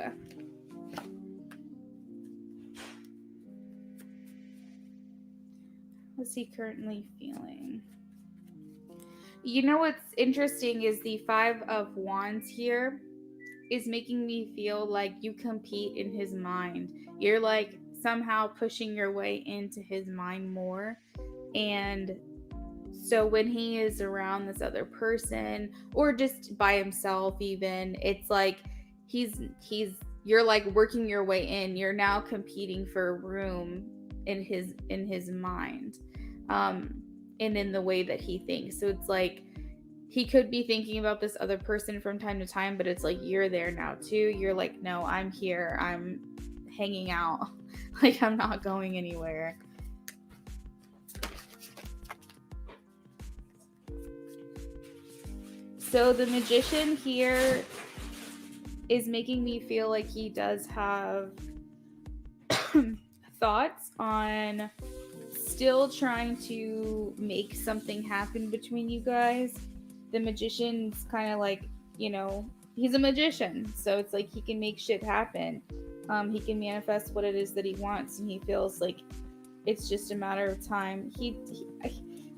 What's he currently feeling? You know what's interesting is the 5 of Wands here is making me feel like you compete in his mind. You're like somehow pushing your way into his mind more. And so when he is around this other person or just by himself even, it's like you're like working your way in. You're now competing for room in his mind. And in the way that he thinks. So it's like he could be thinking about this other person from time to time, but it's like you're there now too. You're like, no, I'm here. I'm hanging out. Like I'm not going anywhere. So the Magician here is making me feel like he does have thoughts on still trying to make something happen between you guys. The Magician's kind of like, you know, he's a magician, so it's like he can make shit happen. He can manifest what it is that he wants, and he feels like it's just a matter of time.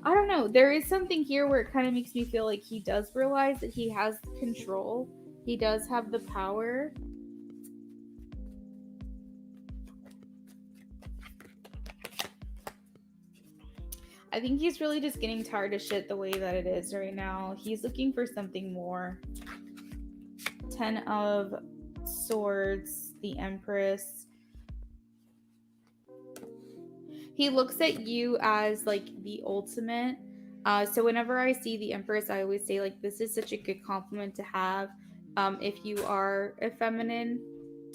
I don't know. There is something here where it kind of makes me feel like he does realize that he has control. He does have the power. I think he's really just getting tired of shit the way that it is right now. He's looking for something more. 10 of Swords, the Empress. He looks at you as like the ultimate. So whenever I see the Empress, I always say like this is such a good compliment to have if you are a feminine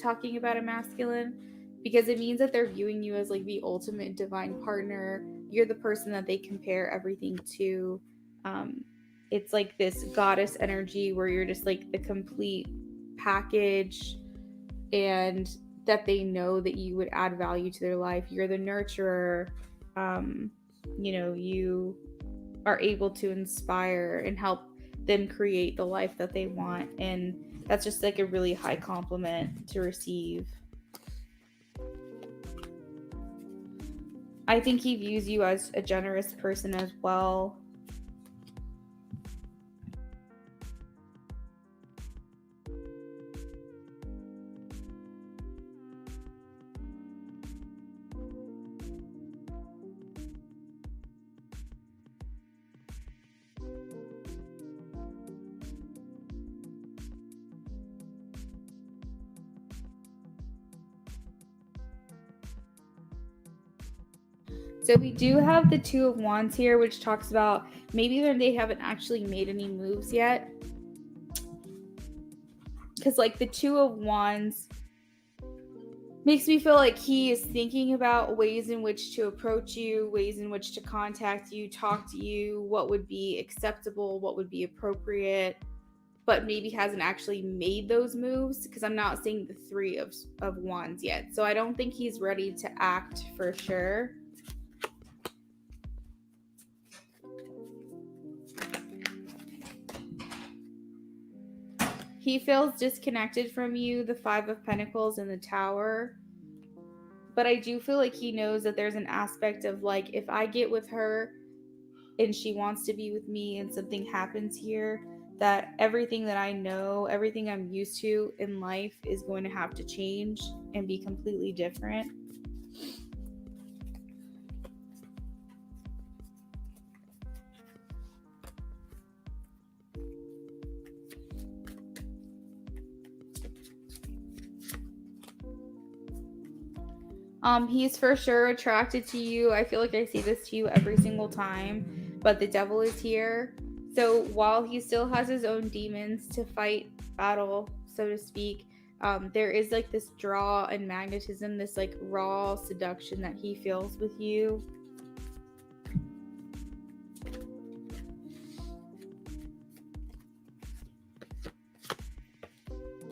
talking about a masculine, because it means that they're viewing you as like the ultimate divine partner. You're the person that they compare everything to. It's like this goddess energy where you're just like the complete package, and that they know that you would add value to their life. You're the nurturer. You know, you are able to inspire and help them create the life that they want. And that's just like a really high compliment to receive. I think he views you as a generous person as well. So we do have the 2 of Wands here, which talks about maybe they haven't actually made any moves yet. Because like the 2 of Wands makes me feel like he is thinking about ways in which to approach you, ways in which to contact you, talk to you, what would be acceptable, what would be appropriate, but maybe hasn't actually made those moves, because I'm not seeing the 3 of Wands yet. So I don't think he's ready to act for sure. He feels disconnected from you, the 5 of Pentacles and the Tower. But I do feel like he knows that there's an aspect of like, if I get with her and she wants to be with me and something happens here, that everything that I know, everything I'm used to in life is going to have to change and be completely different. He's for sure attracted to you. I feel like I see this to you every single time, but the devil is here. So while he still has his own demons to fight battle, so to speak, there is like this draw and magnetism, this like raw seduction that he feels with you.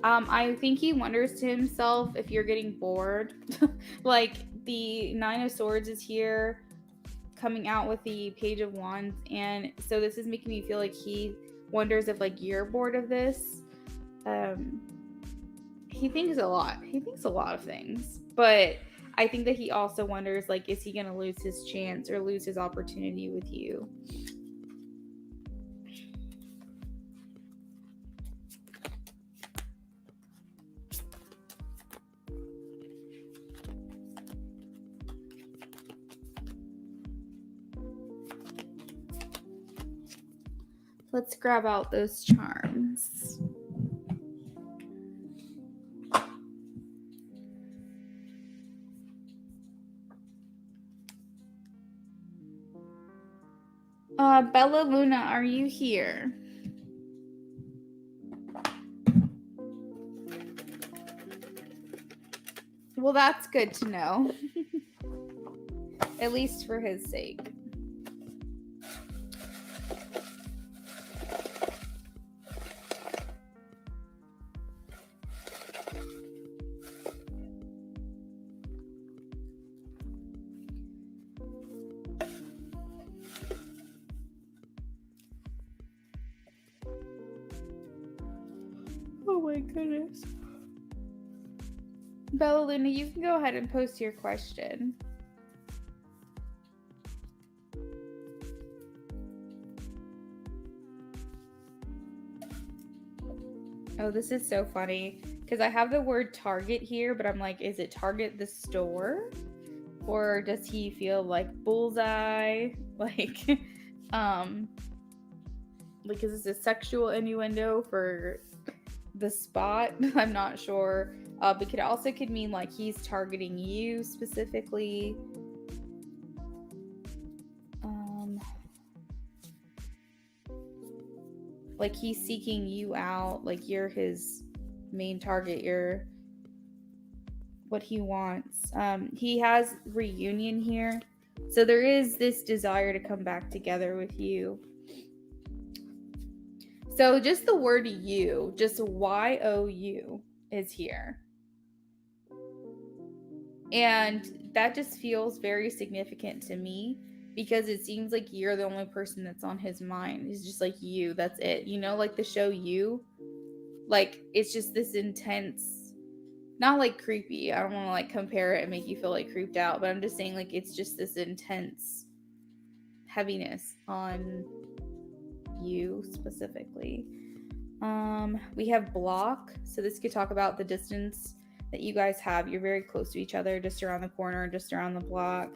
I think he wonders to himself if you're getting bored. Like the Nine of Swords is here coming out with the Page of Wands, and so this is making me feel like he wonders if like you're bored of this. He thinks a lot. He thinks a lot of things, but I think that he also wonders like, is he gonna lose his chance or lose his opportunity with you? Let's grab out those charms. Bella Luna, are you here? Well, that's good to know. At least for his sake. Oh my goodness. Bella Luna, you can go ahead and post your question. Oh, this is so funny because I have the word Target here, but I'm like, is it Target the store? Or does he feel like bullseye? Like, like is this a sexual innuendo for the spot? I'm not sure. But it also could mean like he's targeting you specifically. Like he's seeking you out, like you're his main target, you're what he wants. He has reunion here, so there is this desire to come back together with you. So just the word you, just Y-O-U is here. And that just feels very significant to me because it seems like you're the only person that's on his mind. He's just like you, that's it. You know, like the show You? Like it's just this intense, not like creepy. I don't want to like compare it and make you feel like creeped out, but I'm just saying like it's just this intense heaviness on you specifically. We have block, so this could talk about the distance that you guys have. You're very close to each other, just around the corner, just around the block.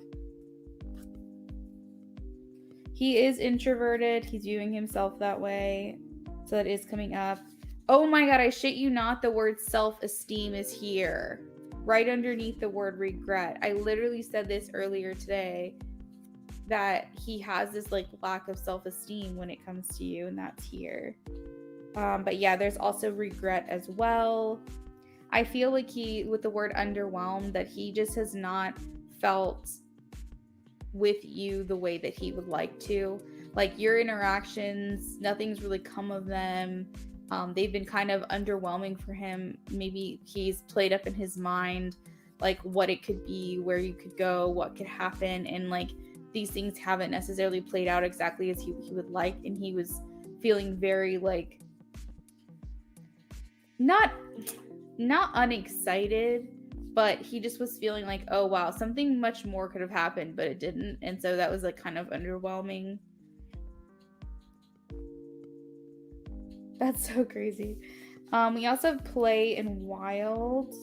He is introverted. He's viewing himself that way, so that is coming up. Oh my god, I shit you not, the word self-esteem is here, right underneath the word regret. I literally said this earlier today, that he has this like lack of self-esteem when it comes to you, and that's here. But yeah, there's also regret as well. I feel like he, with the word underwhelmed, that he just has not felt with you the way that he would like to. Like your interactions, nothing's really come of them. They've been kind of underwhelming for him. Maybe he's played up in his mind like what it could be, where you could go, what could happen, and like these things haven't necessarily played out exactly as he would like, and he was feeling very like not unexcited, but he just was feeling like, oh wow, something much more could have happened, but it didn't, and so that was like kind of underwhelming. That's so crazy. We also have play and wild.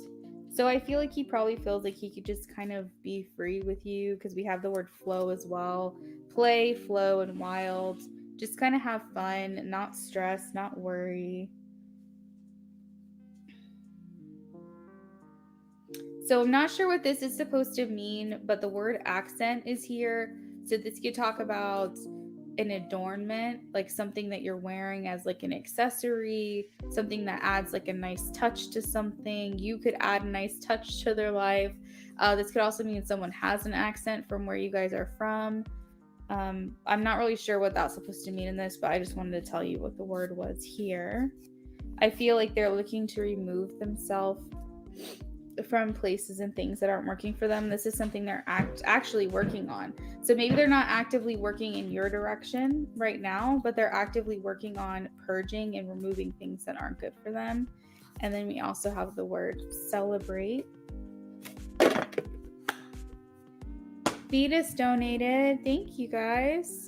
So I feel like he probably feels like he could just kind of be free with you, because we have the word flow as well. Play, flow, and wild. Just kind of have fun, not stress, not worry. So I'm not sure what this is supposed to mean, but the word accent is here. So this could talk about an adornment, like something that you're wearing as like an accessory, something that adds like a nice touch to something. You could add a nice touch to their life. This could also mean someone has an accent from where you guys are from. I'm not really sure what that's supposed to mean in this, but I just wanted to tell you what the word was here. I feel like they're looking to remove themselves from places and things that aren't working for them. This is something they're actually working on. So maybe they're not actively working in your direction right now, but they're actively working on purging and removing things that aren't good for them. And then we also have the word celebrate. Vetus donated. Thank you guys.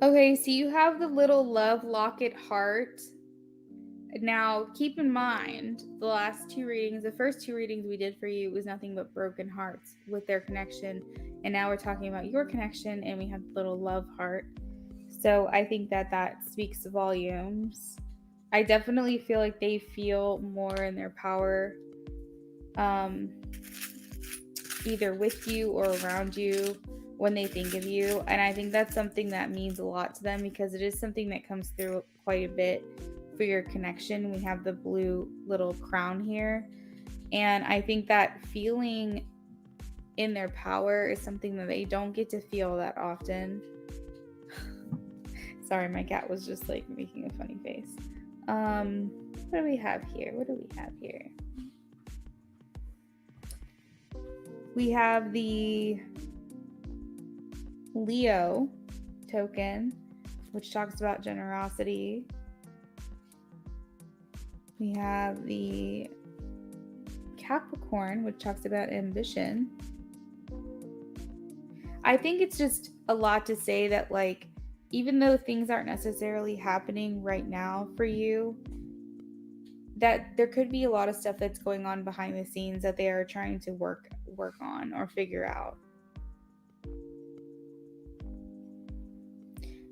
Okay, so you have the little love locket heart. Now, keep in mind, the last two readings, the first two readings we did for you was nothing but broken hearts with their connection. And now we're talking about your connection and we have the little love heart. So I think that speaks volumes. I definitely feel like they feel more in their power, either with you or around you when they think of you. And I think that's something that means a lot to them because it is something that comes through quite a bit for your connection. We have the blue little crown here. And I think that feeling in their power is something that they don't get to feel that often. Sorry, my cat was just like making a funny face. What do we have here? We have the Leo token, which talks about generosity. We have the Capricorn, which talks about ambition. I think it's just a lot to say that, like, even though things aren't necessarily happening right now for you, that there could be a lot of stuff that's going on behind the scenes that they are trying to work on or figure out.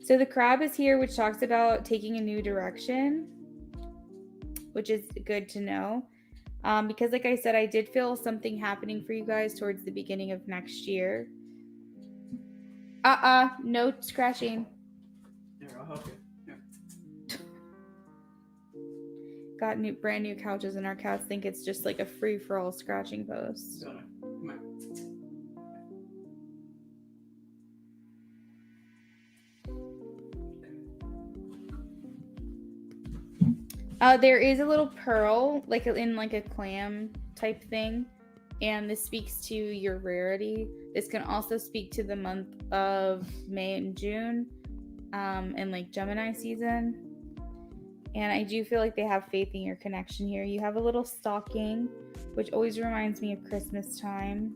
So the crab is here, which talks about taking a new direction, which is good to know. Because like I said, I did feel something happening for you guys towards the beginning of next year. No scratching. Here, I'll help you. Here. Got brand new couches, and our cats think it's just like a free-for-all scratching post. Come on. There is a little pearl, like in like a clam type thing, and this speaks to your rarity. This can also speak to the month of May and June, and like Gemini season. And I do feel like they have faith in your connection here. You have a little stocking, which always reminds me of Christmas time.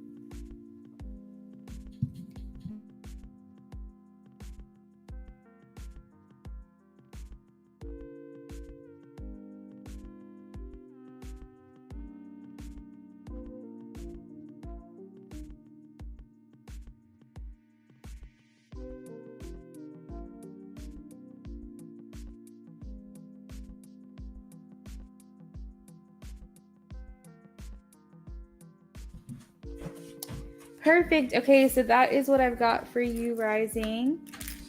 Perfect. Okay, so that is what I've got for you, Rising.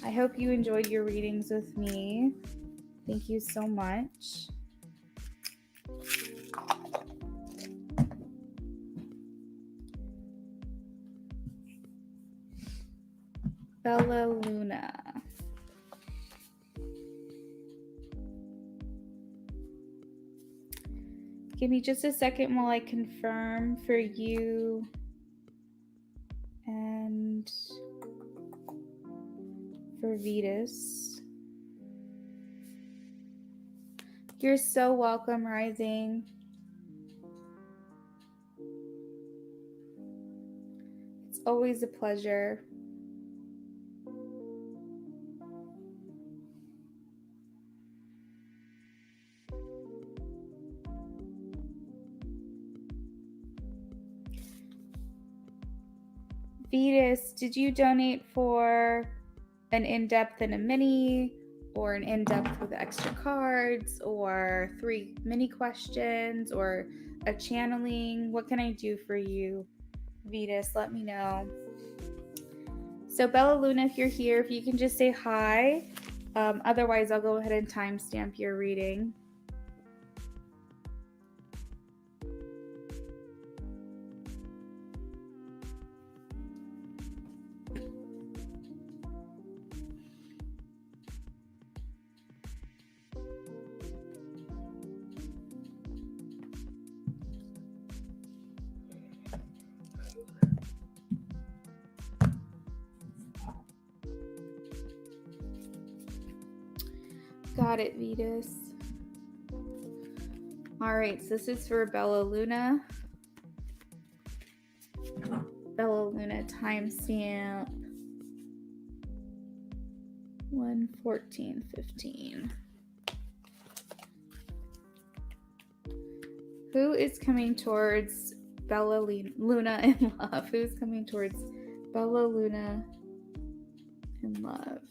I hope you enjoyed your readings with me. Thank you so much. Bella Luna. Give me just a second while I confirm for you and for Vetus. You're so welcome, Rising. It's always a pleasure. Vetus, did you donate for an in-depth and a mini, or an in-depth with extra cards, or 3 mini questions, or a channeling? What can I do for you, Vetus? Let me know. So Bella Luna, if you're here, if you can just say hi. Otherwise, I'll go ahead and timestamp your reading. Got it, Vetus. All right, so this is for Bella Luna. Bella Luna timestamp 1/14/15. Who is coming towards Bella Luna in love? Who's coming towards Bella Luna in love?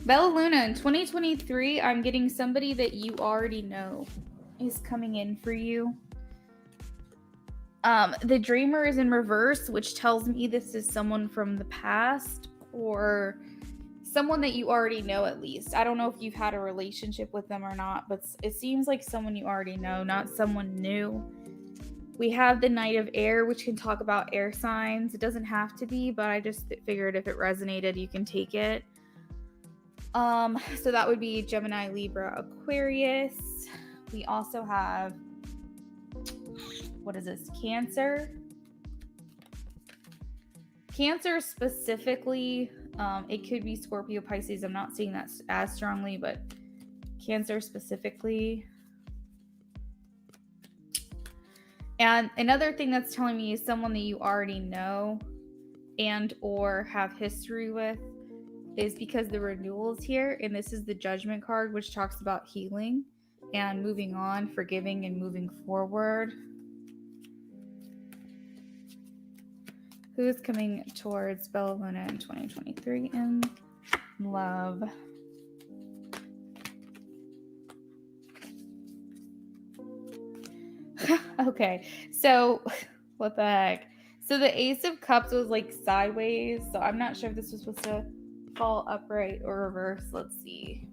Bella Luna, in 2023, I'm getting somebody that you already know is coming in for you. The Dreamer is in reverse, which tells me this is someone from the past or someone that you already know at least. I don't know if you've had a relationship with them or not, but it seems like someone you already know, not someone new. We have the Knight of Air, which can talk about air signs. It doesn't have to be, but I just figured if it resonated, you can take it. So that would be Gemini, Libra, Aquarius. We also have, what is this? Cancer. Cancer specifically, it could be Scorpio, Pisces. I'm not seeing that as strongly, but Cancer specifically. And another thing that's telling me is someone that you already know and or have history with is because the renewal is here, and this is the Judgment card, which talks about healing and moving on, forgiving and moving forward. Who's coming towards Bella Luna in 2023 in love? Okay, so what the heck? So the Ace of Cups was like sideways, so I'm not sure if this was supposed to fall upright or reverse. Let's see.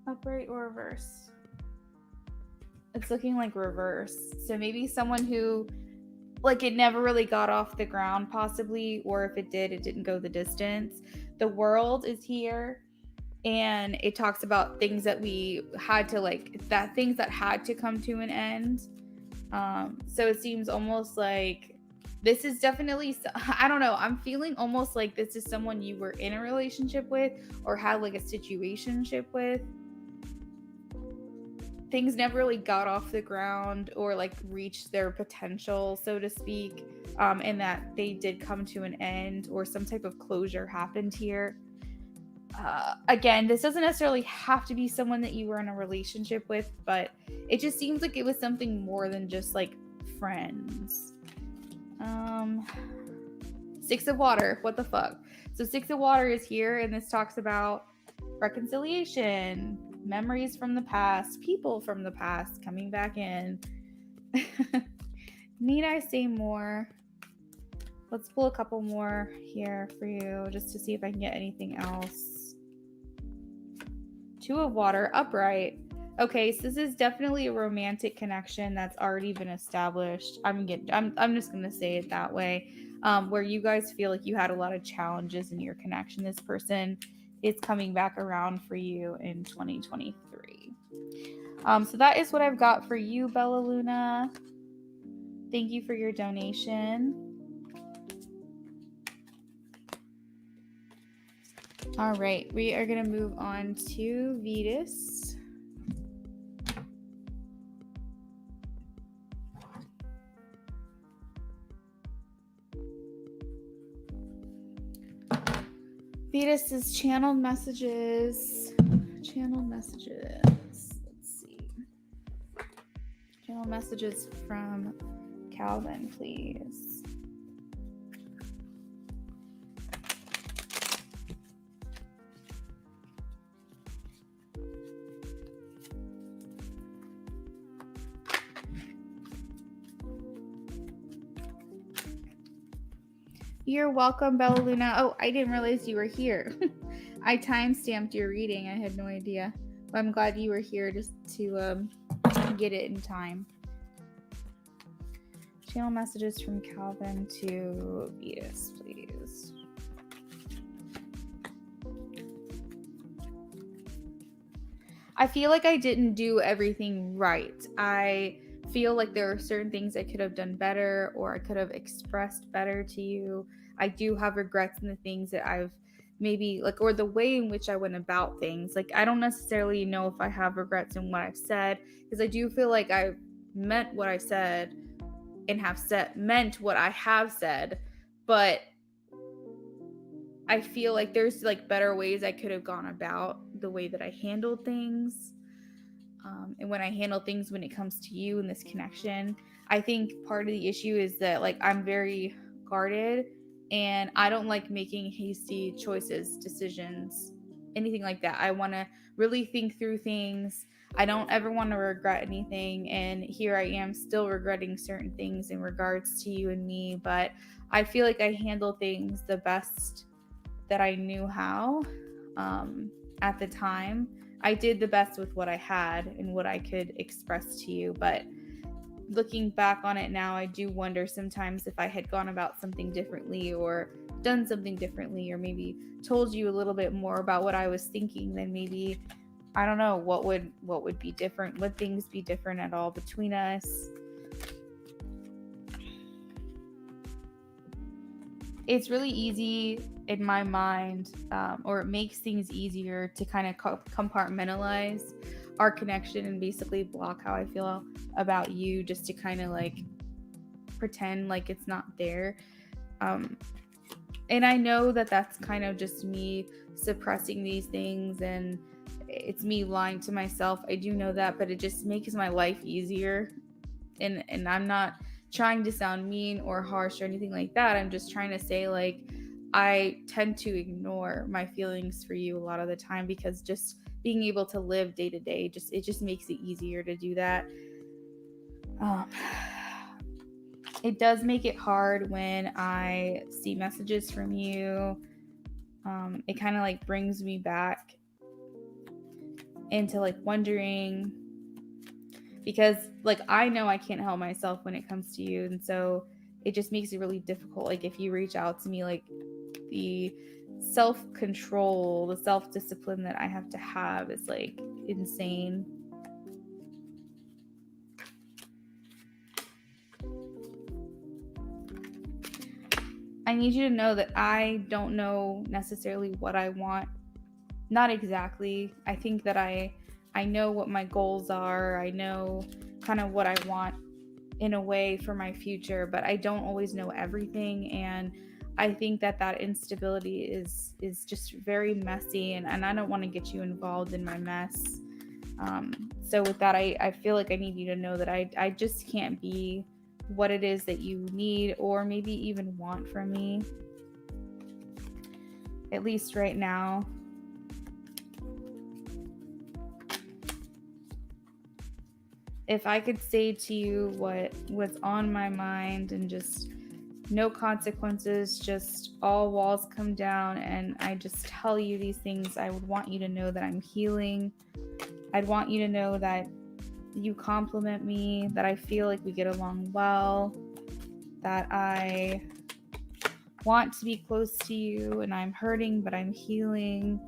Upright or reverse? It's looking like reverse. So maybe someone who, like, it never really got off the ground possibly, or if it did, it didn't go the distance. The World is here, and it talks about things that we had to, like, that things that had to come to an end. So it seems almost like this is definitely, I don't know, I'm feeling almost like this is someone you were in a relationship with or had like a situationship with. things never really got off the ground or like reached their potential, so to speak, and that they did come to an end or some type of closure happened here. Again, this doesn't necessarily have to be someone that you were in a relationship with, but it just seems like it was something more than just like friends. Six of Water, what the fuck? So Six of Water is here, and this talks about reconciliation, memories from the past, people from the past coming back in. Need I say more? Let's pull a couple more here for you just to see if I can get anything else. Two of Water, upright. Okay, so this is definitely a romantic connection that's already been established. I'm just gonna say it that way. Where you guys feel like you had a lot of challenges in your connection. This person is coming back around for you in 2023. So that is what I've got for you, Bella Luna. Thank you for your donation. All right, we are going to move on to Vetus. Vetus is channeled messages. Channeled messages. Let's see. Channeled messages from Calvin, please. You're welcome, Bella Luna. Oh, I didn't realize you were here. I time-stamped your reading. I had no idea. But I'm glad you were here just to get it in time. Channel messages from Calvin to Vetus, please. I feel like I didn't do everything right. I feel like there are certain things I could have done better, or I could have expressed better to you. I do have regrets in the things that I've maybe like, or the way in which I went about things. Like, I don't necessarily know if I have regrets in what I've said, because I do feel like I meant what I said and meant what I have said, but I feel like there's like better ways I could have gone about the way that I handled things. And when I handle things when it comes to you and this connection, I think part of the issue is that like I'm very guarded and I don't like making hasty choices, decisions, anything like that. I want to really think through things. I don't ever want to regret anything. And here I am still regretting certain things in regards to you and me. But I feel like I handle things the best that I knew how at the time. I did the best with what I had and what I could express to you. But looking back on it now, I do wonder sometimes if I had gone about something differently or done something differently, or maybe told you a little bit more about what I was thinking, then maybe, I don't know, what would be different? Would things be different at all between us? It's really easy in my mind, or it makes things easier to kind of compartmentalize our connection and basically block how I feel about you, just to kind of like pretend like it's not there. And I know that that's kind of just me suppressing these things, and it's me lying to myself. I do know that, but it just makes my life easier. And I'm not trying to sound mean or harsh or anything like that. I'm just trying to say, like, I tend to ignore my feelings for you a lot of the time, because just being able to live day to day, it just makes it easier to do that. It does make it hard when I see messages from you. It kind of like brings me back into like wondering, because like I know I can't help myself when it comes to you, and so it just makes it really difficult. Like if you reach out to me, like the self-control, the self-discipline that I have to have is like insane. I need you to know that I don't know necessarily what I want. Not exactly. I think that I I know what my goals are. I know kind of what I want in a way for my future, but I don't always know everything. And I think that instability is just very messy, and I don't want to get you involved in my mess. So with that, I feel like I need you to know that I just can't be what it is that you need or maybe even want from me, at least right now. If I could say to you what was on my mind and just no consequences, just all walls come down, and I just tell you these things, I would want you to know that I'm healing. I'd want you to know that you compliment me, that I feel like we get along well, that I want to be close to you, and I'm hurting, but I'm healing.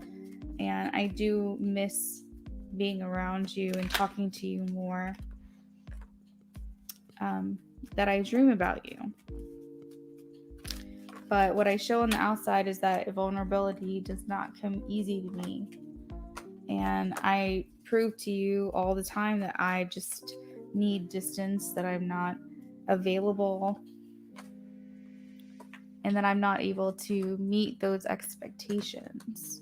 And I do miss being around you and talking to you more. That I dream about you. But what I show on the outside is that vulnerability does not come easy to me. And I prove to you all the time that I just need distance, that I'm not available, and that I'm not able to meet those expectations.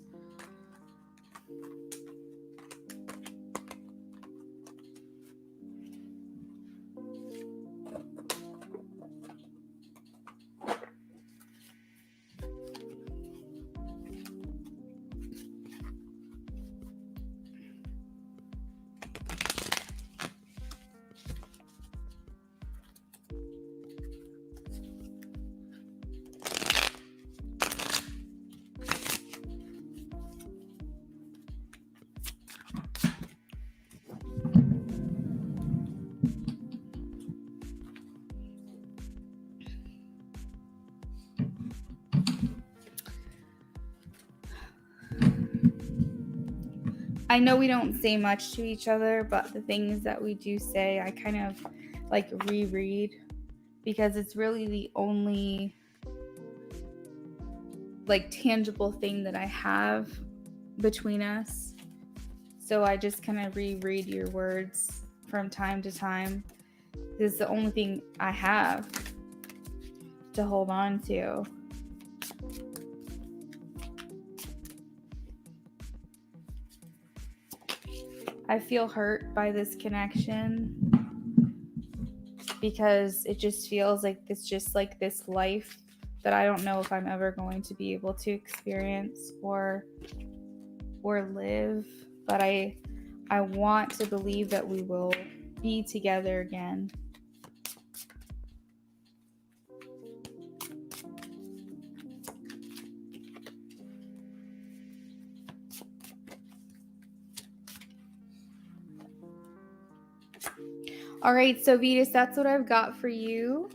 I know we don't say much to each other, but the things that we do say, I kind of like reread, because it's really the only like tangible thing that I have between us. So I just kind of reread your words from time to time. This is the only thing I have to hold on to. I feel hurt by this connection because it just feels like it's just like this life that I don't know if I'm ever going to be able to experience or live. But I want to believe that we will be together again. All right, so Vetus, that's what I've got for you.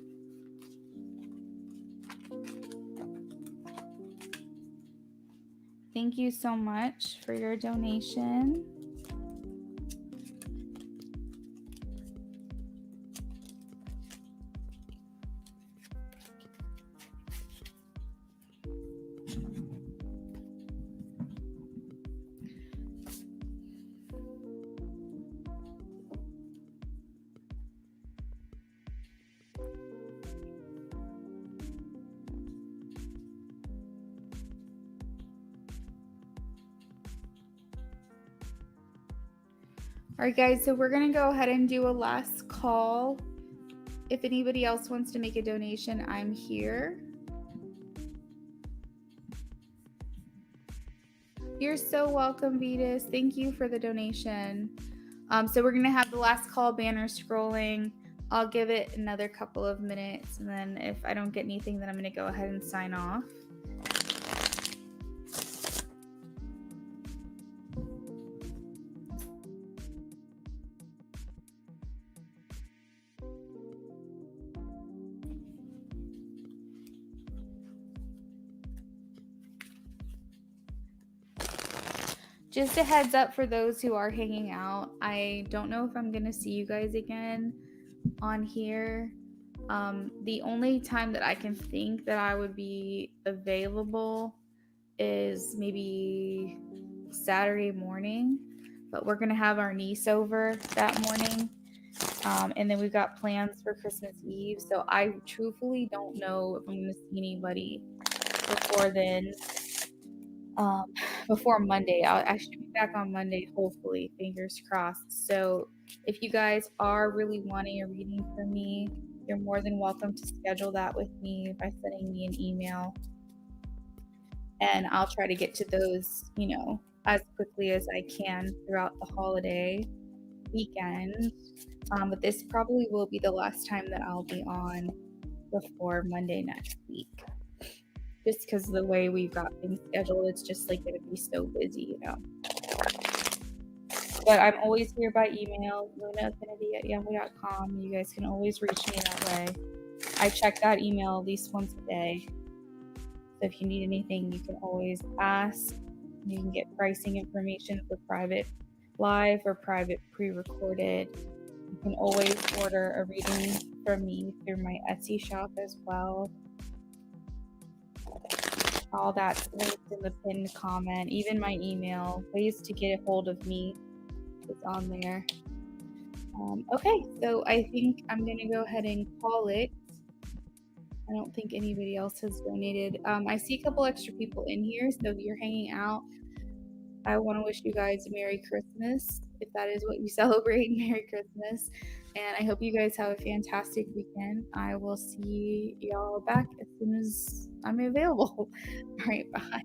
Thank you so much for your donation. All right, guys, so we're going to go ahead and do a last call. If anybody else wants to make a donation, I'm here. You're so welcome, Vetus. Thank you for the donation. So we're going to have the last call banner scrolling. I'll give it another couple of minutes, and then if I don't get anything, then I'm going to go ahead and sign off. Just a heads up for those who are hanging out. I don't know if I'm going to see you guys again on here. The only time that I can think that I would be available is maybe Saturday morning. but we're gonna have our niece over that morning. And then we've got plans for Christmas Eve. So I truthfully don't know if I'm gonna see anybody before then. Before Monday. I should be back on Monday, hopefully, fingers crossed. So if you guys are really wanting a reading from me, you're more than welcome to schedule that with me by sending me an email. And I'll try to get to those, as quickly as I can throughout the holiday weekend. But this probably will be the last time that I'll be on before Monday next week. Just because of the way we've got things scheduled, it's just like going to be so busy, But I'm always here by email, lunaaffinity@yahoo.com. You guys can always reach me that way. I check that email at least once a day. So if you need anything, you can always ask. You can get pricing information for private live or private pre-recorded. You can always order a reading from me through my Etsy shop as well. All that's linked in the pinned comment. Even my email, ways to get a hold of me is on there. Okay, so I think I'm going to go ahead and call it. I don't think anybody else has donated. I see a couple extra people in here, so if you're hanging out, I want to wish you guys a Merry Christmas. If that is what you celebrate, Merry Christmas. And I hope you guys have a fantastic weekend. I will see y'all back as soon as I'm available. All right, bye.